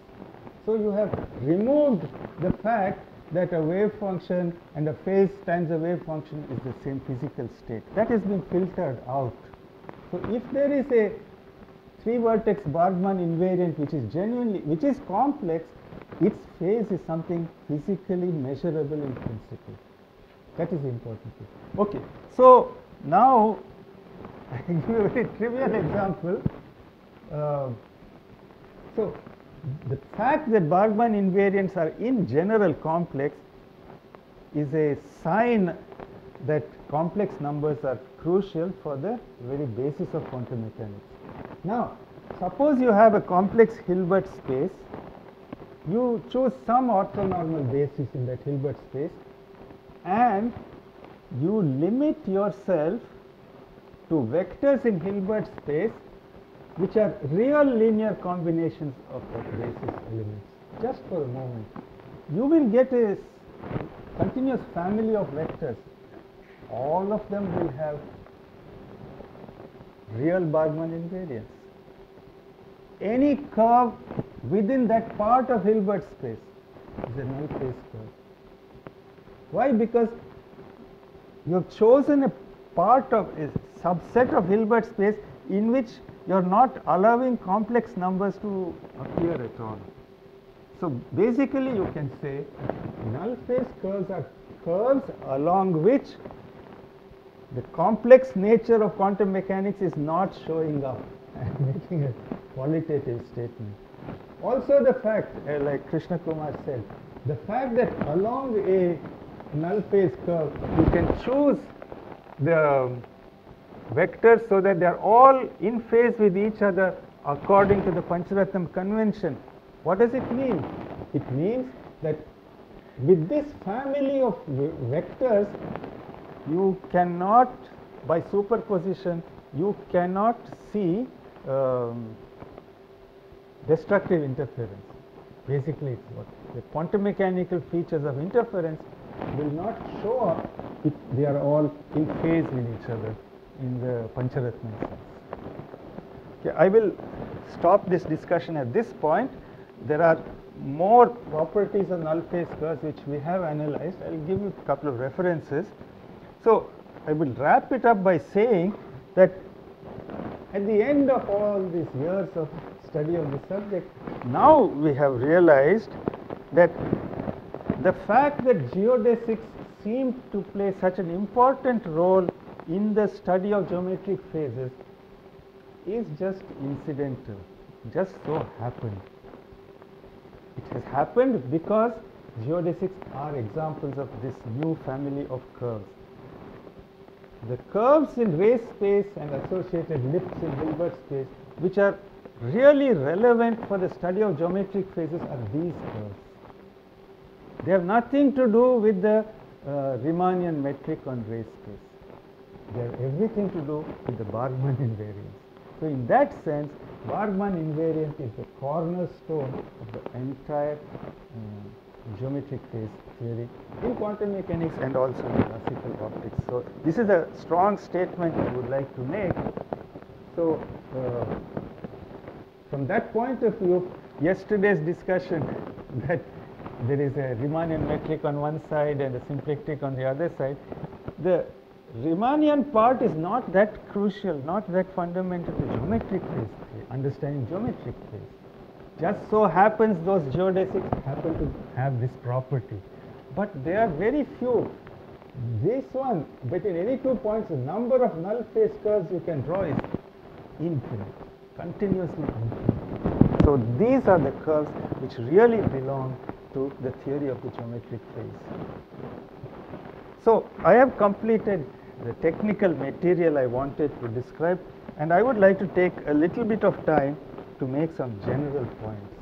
So you have removed the fact that a wave function and a phase times a wave function is the same physical state. That has been filtered out. So if there is a 3-vertex Bargmann invariant which is which is complex, its phase is something physically measurable in principle. That is important. Okay, so now I give you a very trivial example. So the fact that Bargmann invariants are in general complex is a sign that complex numbers are crucial for the very basis of quantum mechanics. Now, suppose you have a complex Hilbert space. You choose some orthonormal basis in that Hilbert space, and you limit yourself to vectors in Hilbert space which are real linear combinations of basis elements. Just for a moment, you will get a continuous family of vectors. All of them will have real Bargmann invariants. Any curve within that part of Hilbert space is a null phase curve. Why? Because you have chosen a part of a subset of Hilbert space in which you are not allowing complex numbers to appear at all. So basically you can say null phase curves are curves along which the complex nature of quantum mechanics is not showing up. I am making a qualitative statement. Also the fact, like Krishna Kumar said, the fact that along a null phase curve you can choose the vectors so that they are all in phase with each other according to the Pancharatnam convention. What does it mean? It means that with this family of vectors, you cannot, by superposition, you cannot see destructive interference. Basically, it's what the quantum mechanical features of interference will not show up if they are all in phase with each other in the Pancharatnam sense. Okay, I will stop this discussion at this point. There are more properties of null phase curves which we have analyzed. I will give you a couple of references. So I will wrap it up by saying that at the end of all these years of study of the subject, now we have realized that the fact that geodesics seemed to play such an important role in the study of geometric phases is just incidental, just so happened. It has happened because geodesics are examples of this new family of curves. The curves in race space and associated lifts in Hilbert space which are really relevant for the study of geometric phases are these curves. They have nothing to do with the Riemannian metric on race space. They have everything to do with the Bargmann invariance. So in that sense, Bargmann invariant is the cornerstone of the entire geometric phase theory in quantum mechanics and also in classical optics. So this is a strong statement I would like to make. So From that point of view, yesterday's discussion that there is a Riemannian metric on one side and a symplectic on the other side, the Riemannian part is not that crucial, not that fundamental to geometric phase, understanding geometric phase. Just so happens those geodesics happen to have this property. But there are very few. This one, between any 2 points, the number of null phase curves you can draw is infinite, continuously infinite. So these are the curves which really belong to the theory of the geometric phase. So I have completed the technical material I wanted to describe, and I would like to take a little bit of time to make some general points.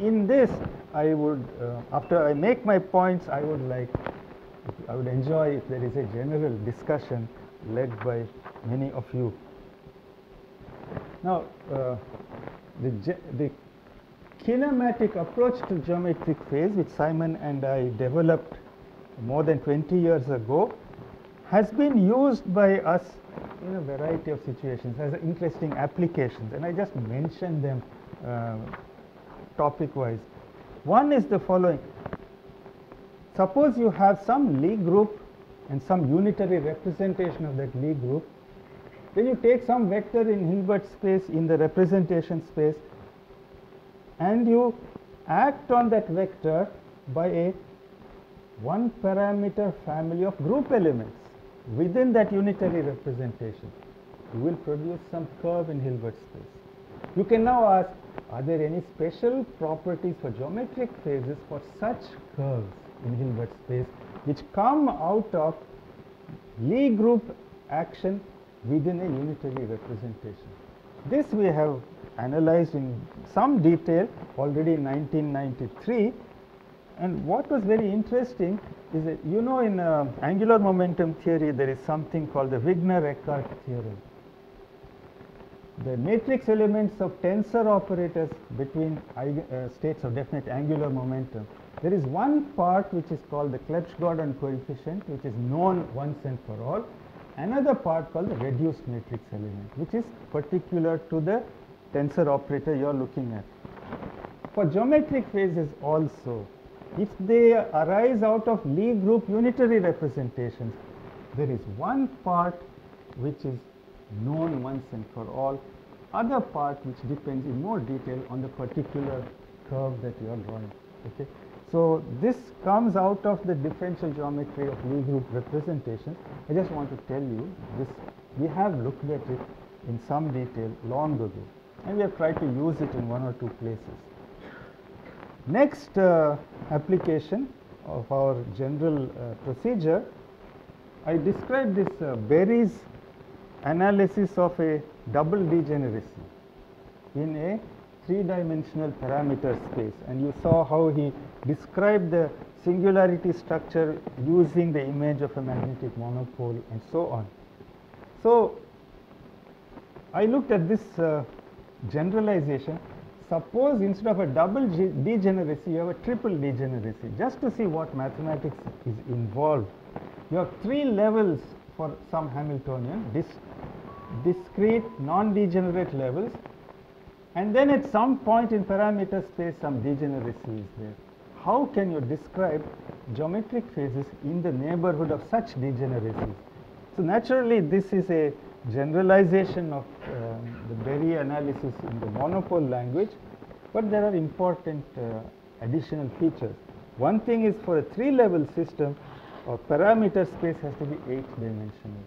In this, I would, after I make my points, I would enjoy if there is a general discussion led by many of you. Now, the kinematic approach to geometric phase, which Simon and I developed more than 20 years ago, has been used by us in a variety of situations as interesting applications, and I just mentioned them topic-wise. One is the following. Suppose you have some Lie group and some unitary representation of that Lie group. Then you take some vector in Hilbert space in the representation space, and you act on that vector by a one parameter family of group elements within that unitary representation. You will produce some curve in Hilbert space. You can now ask, are there any special properties for geometric phases for such curves in Hilbert space which come out of Lie group action within a unitary representation? This we have analyzed in some detail already in 1993, and what was very interesting is that, you know, in angular momentum theory there is something called the Wigner-Eckart theorem. The matrix elements of tensor operators between states of definite angular momentum, there is one part which is called the Clebsch-Gordan coefficient, which is known once and for all. Another part called the reduced matrix element, which is particular to the tensor operator you are looking at. For geometric phases also, if they arise out of Lie group unitary representations, there is one part which is known once and for all, other part which depends in more detail on the particular curve that you are drawing. Okay? So this comes out of the differential geometry of Lie group representation. I just want to tell you this, we have looked at it in some detail long ago, and we have tried to use it in one or two places. Next application of our general procedure, I described this Berry's analysis of a double degeneracy in a three-dimensional parameter space, and you saw how he described the singularity structure using the image of a magnetic monopole and so on. So I looked at this generalization. Suppose instead of a double degeneracy, you have a triple degeneracy, just to see what mathematics is involved. You have three levels for some Hamiltonian, discrete non-degenerate levels, and then at some point in parameter space some degeneracy is there. How can you describe geometric phases in the neighborhood of such degeneracies? So naturally this is a generalization of the Berry analysis in the monopole language, but there are important additional features. One thing is, for a three-level system, our parameter space has to be 8-dimensional.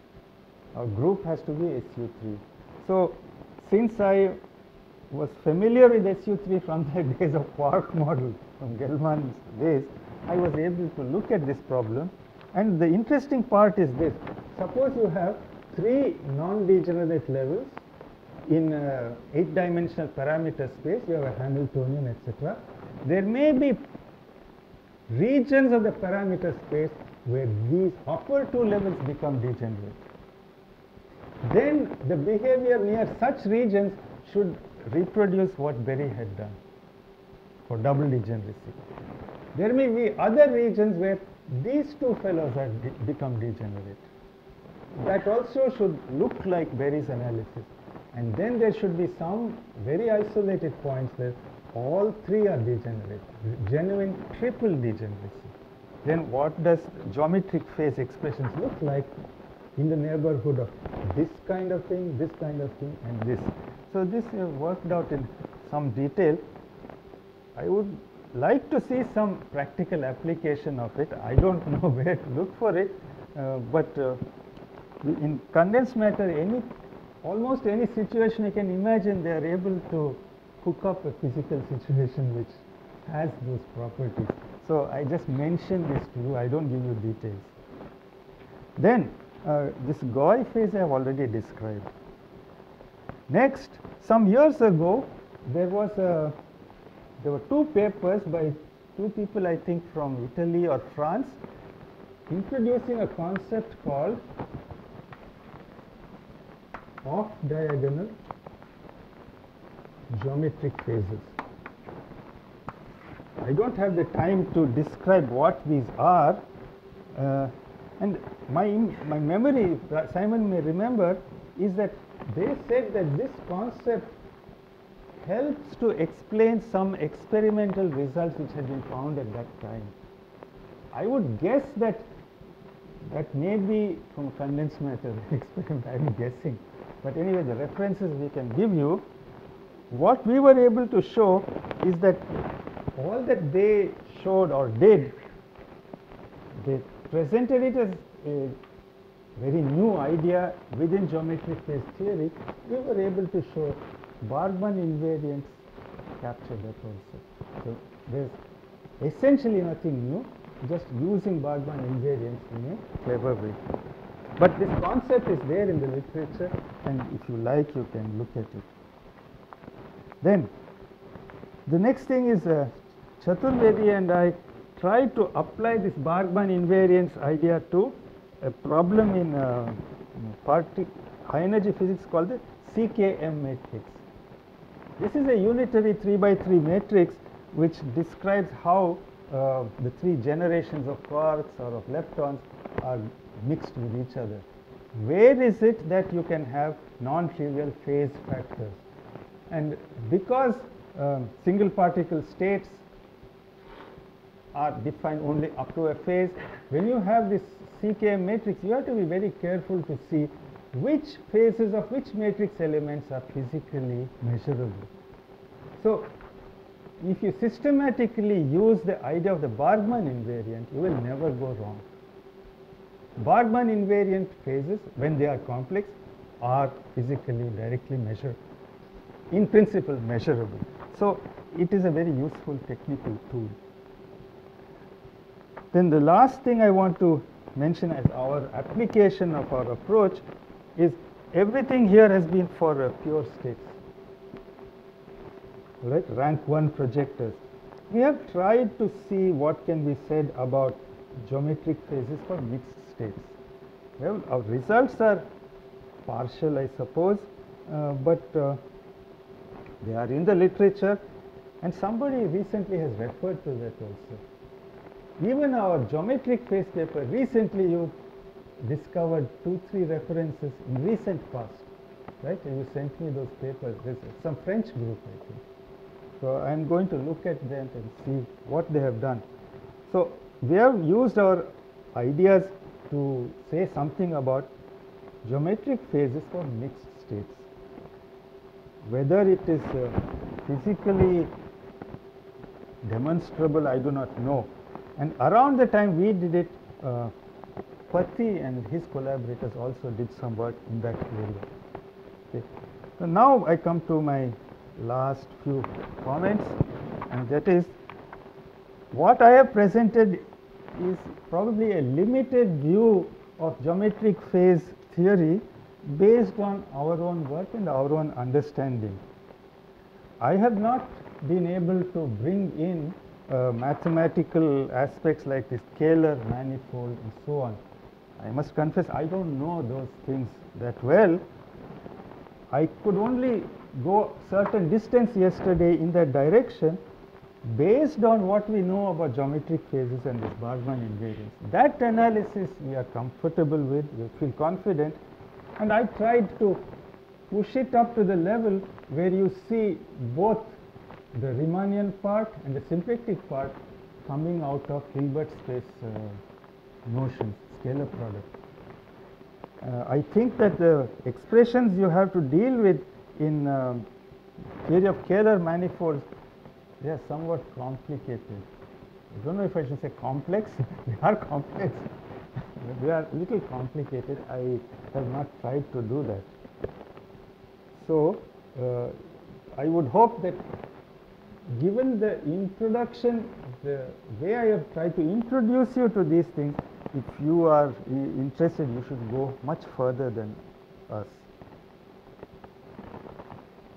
Our group has to be SU3. So since I was familiar with SU3 from the days of quark model, from Gell-Mann's days, I was able to look at this problem. And the interesting part is this. Suppose you have three non-degenerate levels in 8-dimensional parameter space. You have a Hamiltonian, etc. There may be regions of the parameter space where these upper two levels become degenerate. Then the behavior near such regions should reproduce what Berry had done for double degeneracy. There may be other regions where these two fellows have become degenerate. That also should look like Berry's analysis. And then there should be some very isolated points where all three are degenerate, genuine triple degeneracy. Then what does geometric phase expressions look like in the neighborhood of this kind of thing, this kind of thing, and this? So this we have worked out in some detail. I would like to see some practical application of it. I don't know where to look for it, but in condensed matter, almost any situation you can imagine, they are able to cook up a physical situation which has those properties. So I just mention this to you, I don't give you details. Then this Gouy phase I have already described. Next, some years ago, there were two papers by two people, I think from Italy or France, introducing a concept called off-diagonal geometric phases. I don't have the time to describe what these are, and my memory, Simon may remember, is that they said that this concept helps to explain some experimental results which had been found at that time. I would guess that may be from condensed matter experiment, I'm guessing. But anyway, the references we can give you, what we were able to show is that all that they showed or did, they presented it as a very new idea within geometric phase theory. We were able to show Bargmann invariants capture that also. So there's essentially nothing new, just using Bargmann invariants in a clever way. But this concept is there in the literature, and if you like, you can look at it. Then the next thing is Chaturvedi and I tried to apply this Bargmann invariance idea to a problem in high energy physics called the CKM matrix. This is a unitary 3×3 matrix which describes how the three generations of quarks or of leptons are mixed with each other. Where is it that you can have non-trivial phase factors? And because single particle states are defined only up to a phase, when you have this CKM matrix, you have to be very careful to see which phases of which matrix elements are physically measurable. So if you systematically use the idea of the Bargmann invariant, you will never go wrong. Bargmann invariant phases, when they are complex, are physically directly measured, in principle measurable. So it is a very useful technical tool. Then the last thing I want to mention as our application of our approach is everything here has been for pure states, right? Rank 1 projectors. We have tried to see what can be said about geometric phases for mixed states. Well, our results are partial, I suppose, but they are in the literature, and somebody recently has referred to that also. Even our geometric phase paper, recently you discovered 2-3 references in recent past, right? And you sent me those papers. There's some French group, I think. So I'm going to look at them and see what they have done. So we have used our ideas to say something about geometric phases for mixed states. Whether it is physically demonstrable, I do not know. And around the time we did it, Pati and his collaborators also did some work in that area. Okay. So now I come to my last few comments, and that is what I have presented is probably a limited view of geometric phase theory based on our own work and our own understanding. I have not been able to bring in mathematical aspects like the scalar manifold and so on. I must confess I don't know those things that well. I could only go certain distance yesterday in that direction based on what we know about geometric phases and this Bargmann invariance. That analysis we are comfortable with, we feel confident, and I tried to push it up to the level where you see both the Riemannian part and the symplectic part coming out of Hilbert space notions, scalar product. I think that the expressions you have to deal with in theory of Kähler manifolds, they are somewhat complicated. I don't know if I should say complex. They are complex. They are a little complicated. I have not tried to do that. So, I would hope that given the introduction, the way I have tried to introduce you to these things, if you are interested, you should go much further than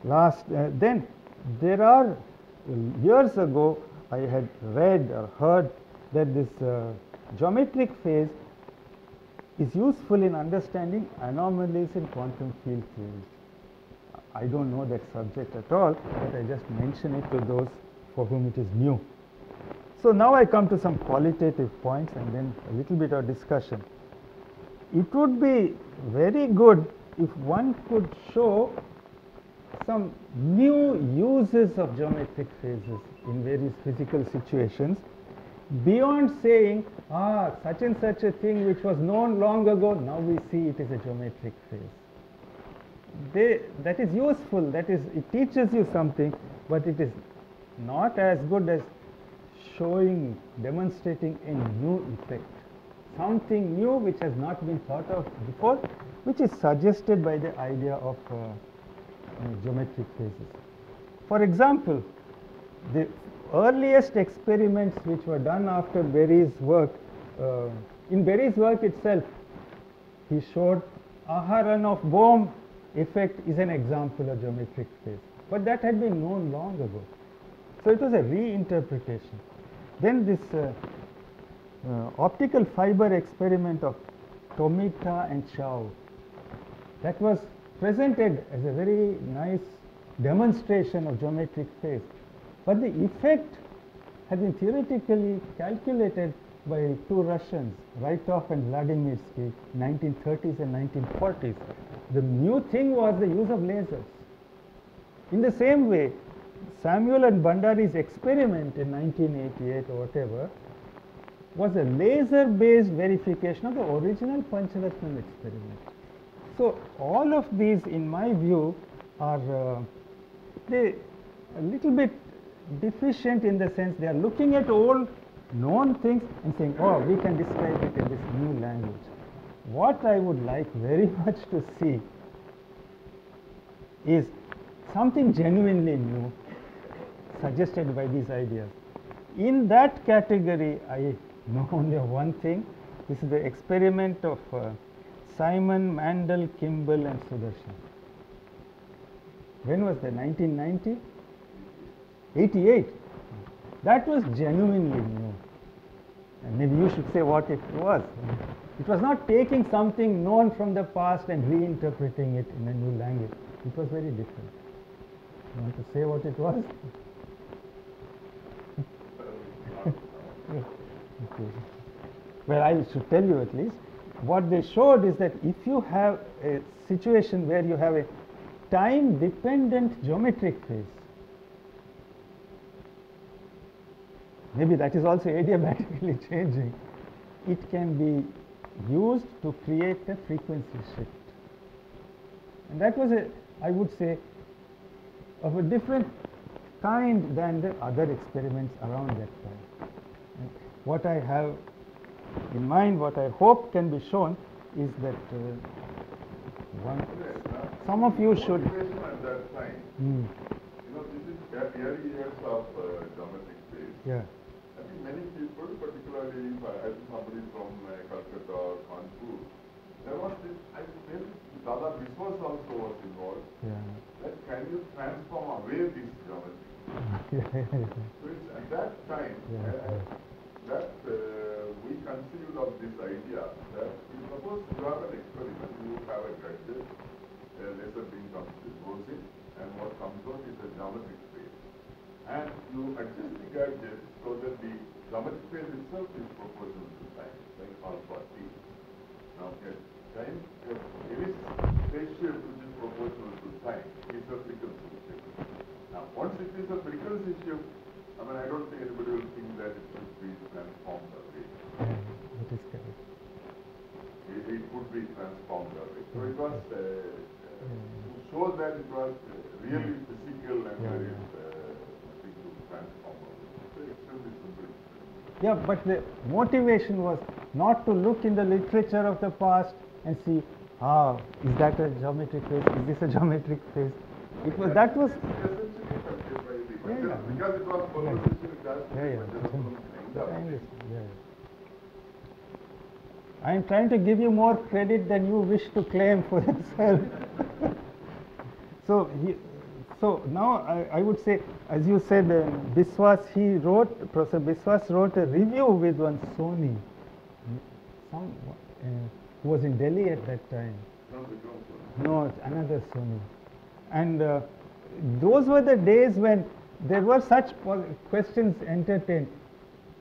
us. Then there are, years ago, I had read or heard that this geometric phase is useful in understanding anomalies in quantum field theory. I don't know that subject at all, but I just mention it to those for whom it is new. So now I come to some qualitative points and then a little bit of discussion. It would be very good if one could show some new uses of geometric phases in various physical situations beyond saying, such and such a thing which was known long ago, now we see it is a geometric phase. That is useful, that is, it teaches you something, but it is not as good as showing, demonstrating a new effect, something new which has not been thought of before, which is suggested by the idea of geometric phases. For example, the earliest experiments which were done after Berry's work, in Berry's work itself, he showed Aharonov-Bohm effect is an example of geometric phase, but that had been known long ago. So it was a reinterpretation. Then this optical fiber experiment of Tomita and Chow, that was presented as a very nice demonstration of geometric phase, but the effect had been theoretically calculated by two Russians, Rytov and Vladimirsky, 1930s and 1940s. The new thing was the use of lasers. In the same way, Samuel and Bandari's experiment in 1988 or whatever was a laser-based verification of the original Pancharatnam experiment. So all of these, in my view, are they a little bit deficient in the sense they are looking at old known things and saying, oh, we can describe it in this new language. What I would like very much to see is something genuinely new suggested by these ideas. In that category, I know only of one thing. This is the experiment of Simon, Mandel, Kimball and Sudarshan. When was that? 1990? 88. That was genuinely new. And maybe you should say what it was. It was not taking something known from the past and reinterpreting it in a new language. It was very different. You want to say what it was? Okay. Well, I should tell you at least. What they showed is that if you have a situation where you have a time-dependent geometric phase, maybe that is also adiabatically changing, it can be used to create a frequency shift. And that was, I would say, of a different kind than the other experiments around that time. What I have in mind, what I hope can be shown is that some of you should. At that time, you know, this is early years of geometric phase. Yeah. I think many people, particularly I think somebody from Calcutta or Kanpur, there was this, I think Dada Biswas also was involved. Yeah. That can you transform away this geometry? So it's at that time that we conceived of this idea that suppose you have an experiment, you have a gadget, a laser beam goes in, and what comes out is a geometric phase. And you adjust the gadget so that the geometric phase itself is proportional to time, like alpha t. Now, at time, there is phase shift which is proportional to could be transformed away. So it was to show that it was really physical and there is nothing to transform away. So extremely simple. Yeah, but the motivation was not to look in the literature of the past and see, is that a geometric phase? Is this a geometric phase? It was that was. Because it was polarization, it has to be I am trying to give you more credit than you wish to claim for yourself. So now I would say, as you said, Biswas, Professor Biswas wrote a review with one Sony, who was in Delhi at that time. No, another Sony. And those were the days when there were such questions entertained.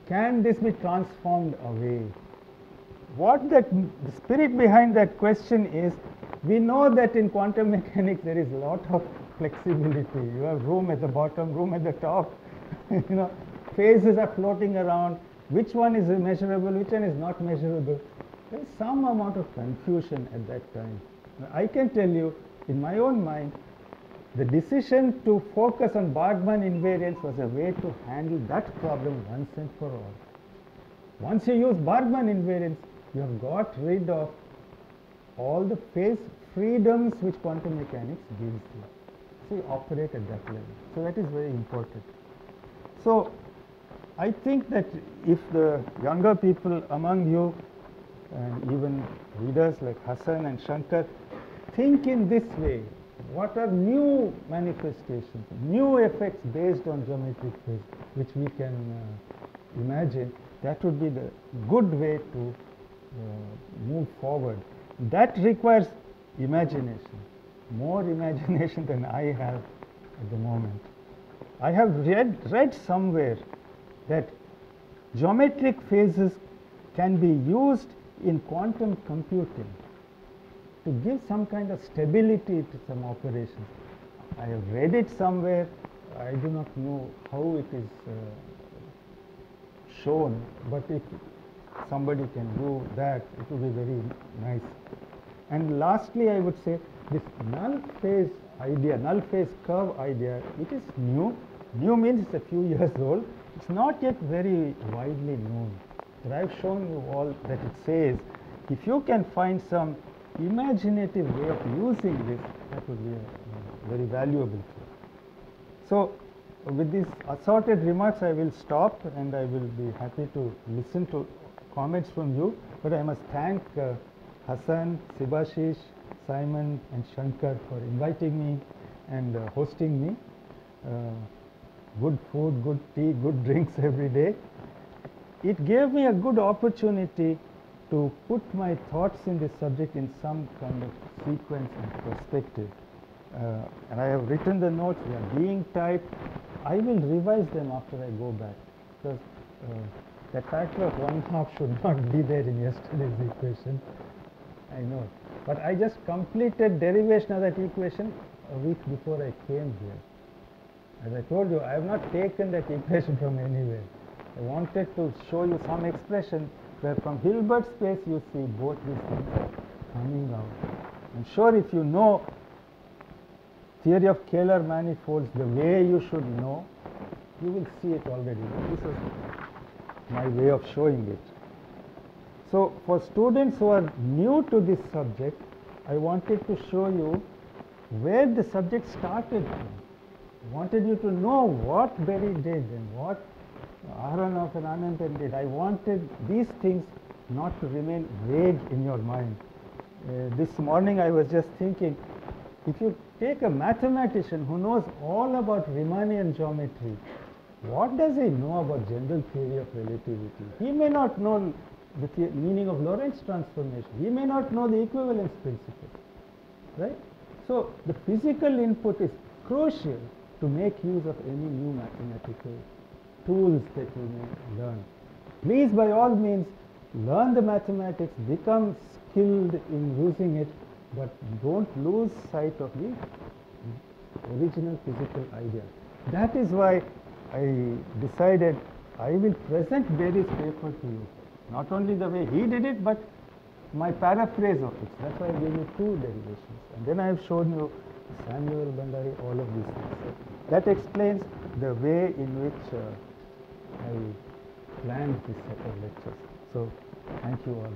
Can this be transformed away? The spirit behind that question is, we know that in quantum mechanics there is a lot of flexibility. You have room at the bottom, room at the top. Phases are floating around. Which one is measurable, which one is not measurable? There is some amount of confusion at that time. I can tell you, in my own mind, the decision to focus on Bargmann invariance was a way to handle that problem once and for all. Once you use Bargmann invariance, you have got rid of all the phase freedoms which quantum mechanics gives you. So you operate at that level. So that is very important. So I think that if the younger people among you, and even readers like Hassan and Shankar, think in this way, what are new manifestations, new effects based on geometric phase, which we can imagine, that would be the good way to move forward. That requires imagination, more imagination than I have at the moment. I have read somewhere that geometric phases can be used in quantum computing to give some kind of stability to some operations. I have read it somewhere. I do not know how it is shown, but if somebody can do that, it would be very nice. And lastly, I would say this null phase idea, null phase curve idea, it is new. New means it's a few years old. It's not yet very widely known. But I've shown you all that it says, if you can find some imaginative way of using this, that would be very valuable. So with these assorted remarks, I will stop and I will be happy to listen to comments from you. But I must thank Hassan, Subhashish, Simon and Shankar for inviting me and hosting me. Good food, good tea, good drinks every day. It gave me a good opportunity to put my thoughts in this subject in some kind of sequence and perspective. And I have written the notes, they are being typed. I will revise them after I go back, because that factor of 1/2 should not be there in yesterday's equation. I know. But I just completed derivation of that equation a week before I came here. As I told you, I have not taken that equation from anywhere. I wanted to show you some expression where from Hilbert space you see both these things coming out. I'm sure if you know theory of Kähler manifolds the way you should know, you will see it already. This is my way of showing it. So for students who are new to this subject, I wanted to show you where the subject started from. I wanted you to know what Berry did and what Aharonov and Anandan did. I wanted these things not to remain vague in your mind. This morning I was just thinking, if you take a mathematician who knows all about Riemannian geometry, what does he know about general theory of relativity? He may not know the meaning of Lorentz transformation. He may not know the equivalence principle, right? So the physical input is crucial to make use of any new mathematical tools that you may learn. Please, by all means, learn the mathematics, become skilled in using it, but don't lose sight of the original physical idea. That is why I decided I will present Berry's paper to you. Not only the way he did it, but my paraphrase of it. That's why I gave you two derivations. And then I have shown you Samuel Bandari, all of these things. So that explains the way in which I planned this set of lectures. So thank you all.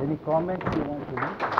Any comments you want to make?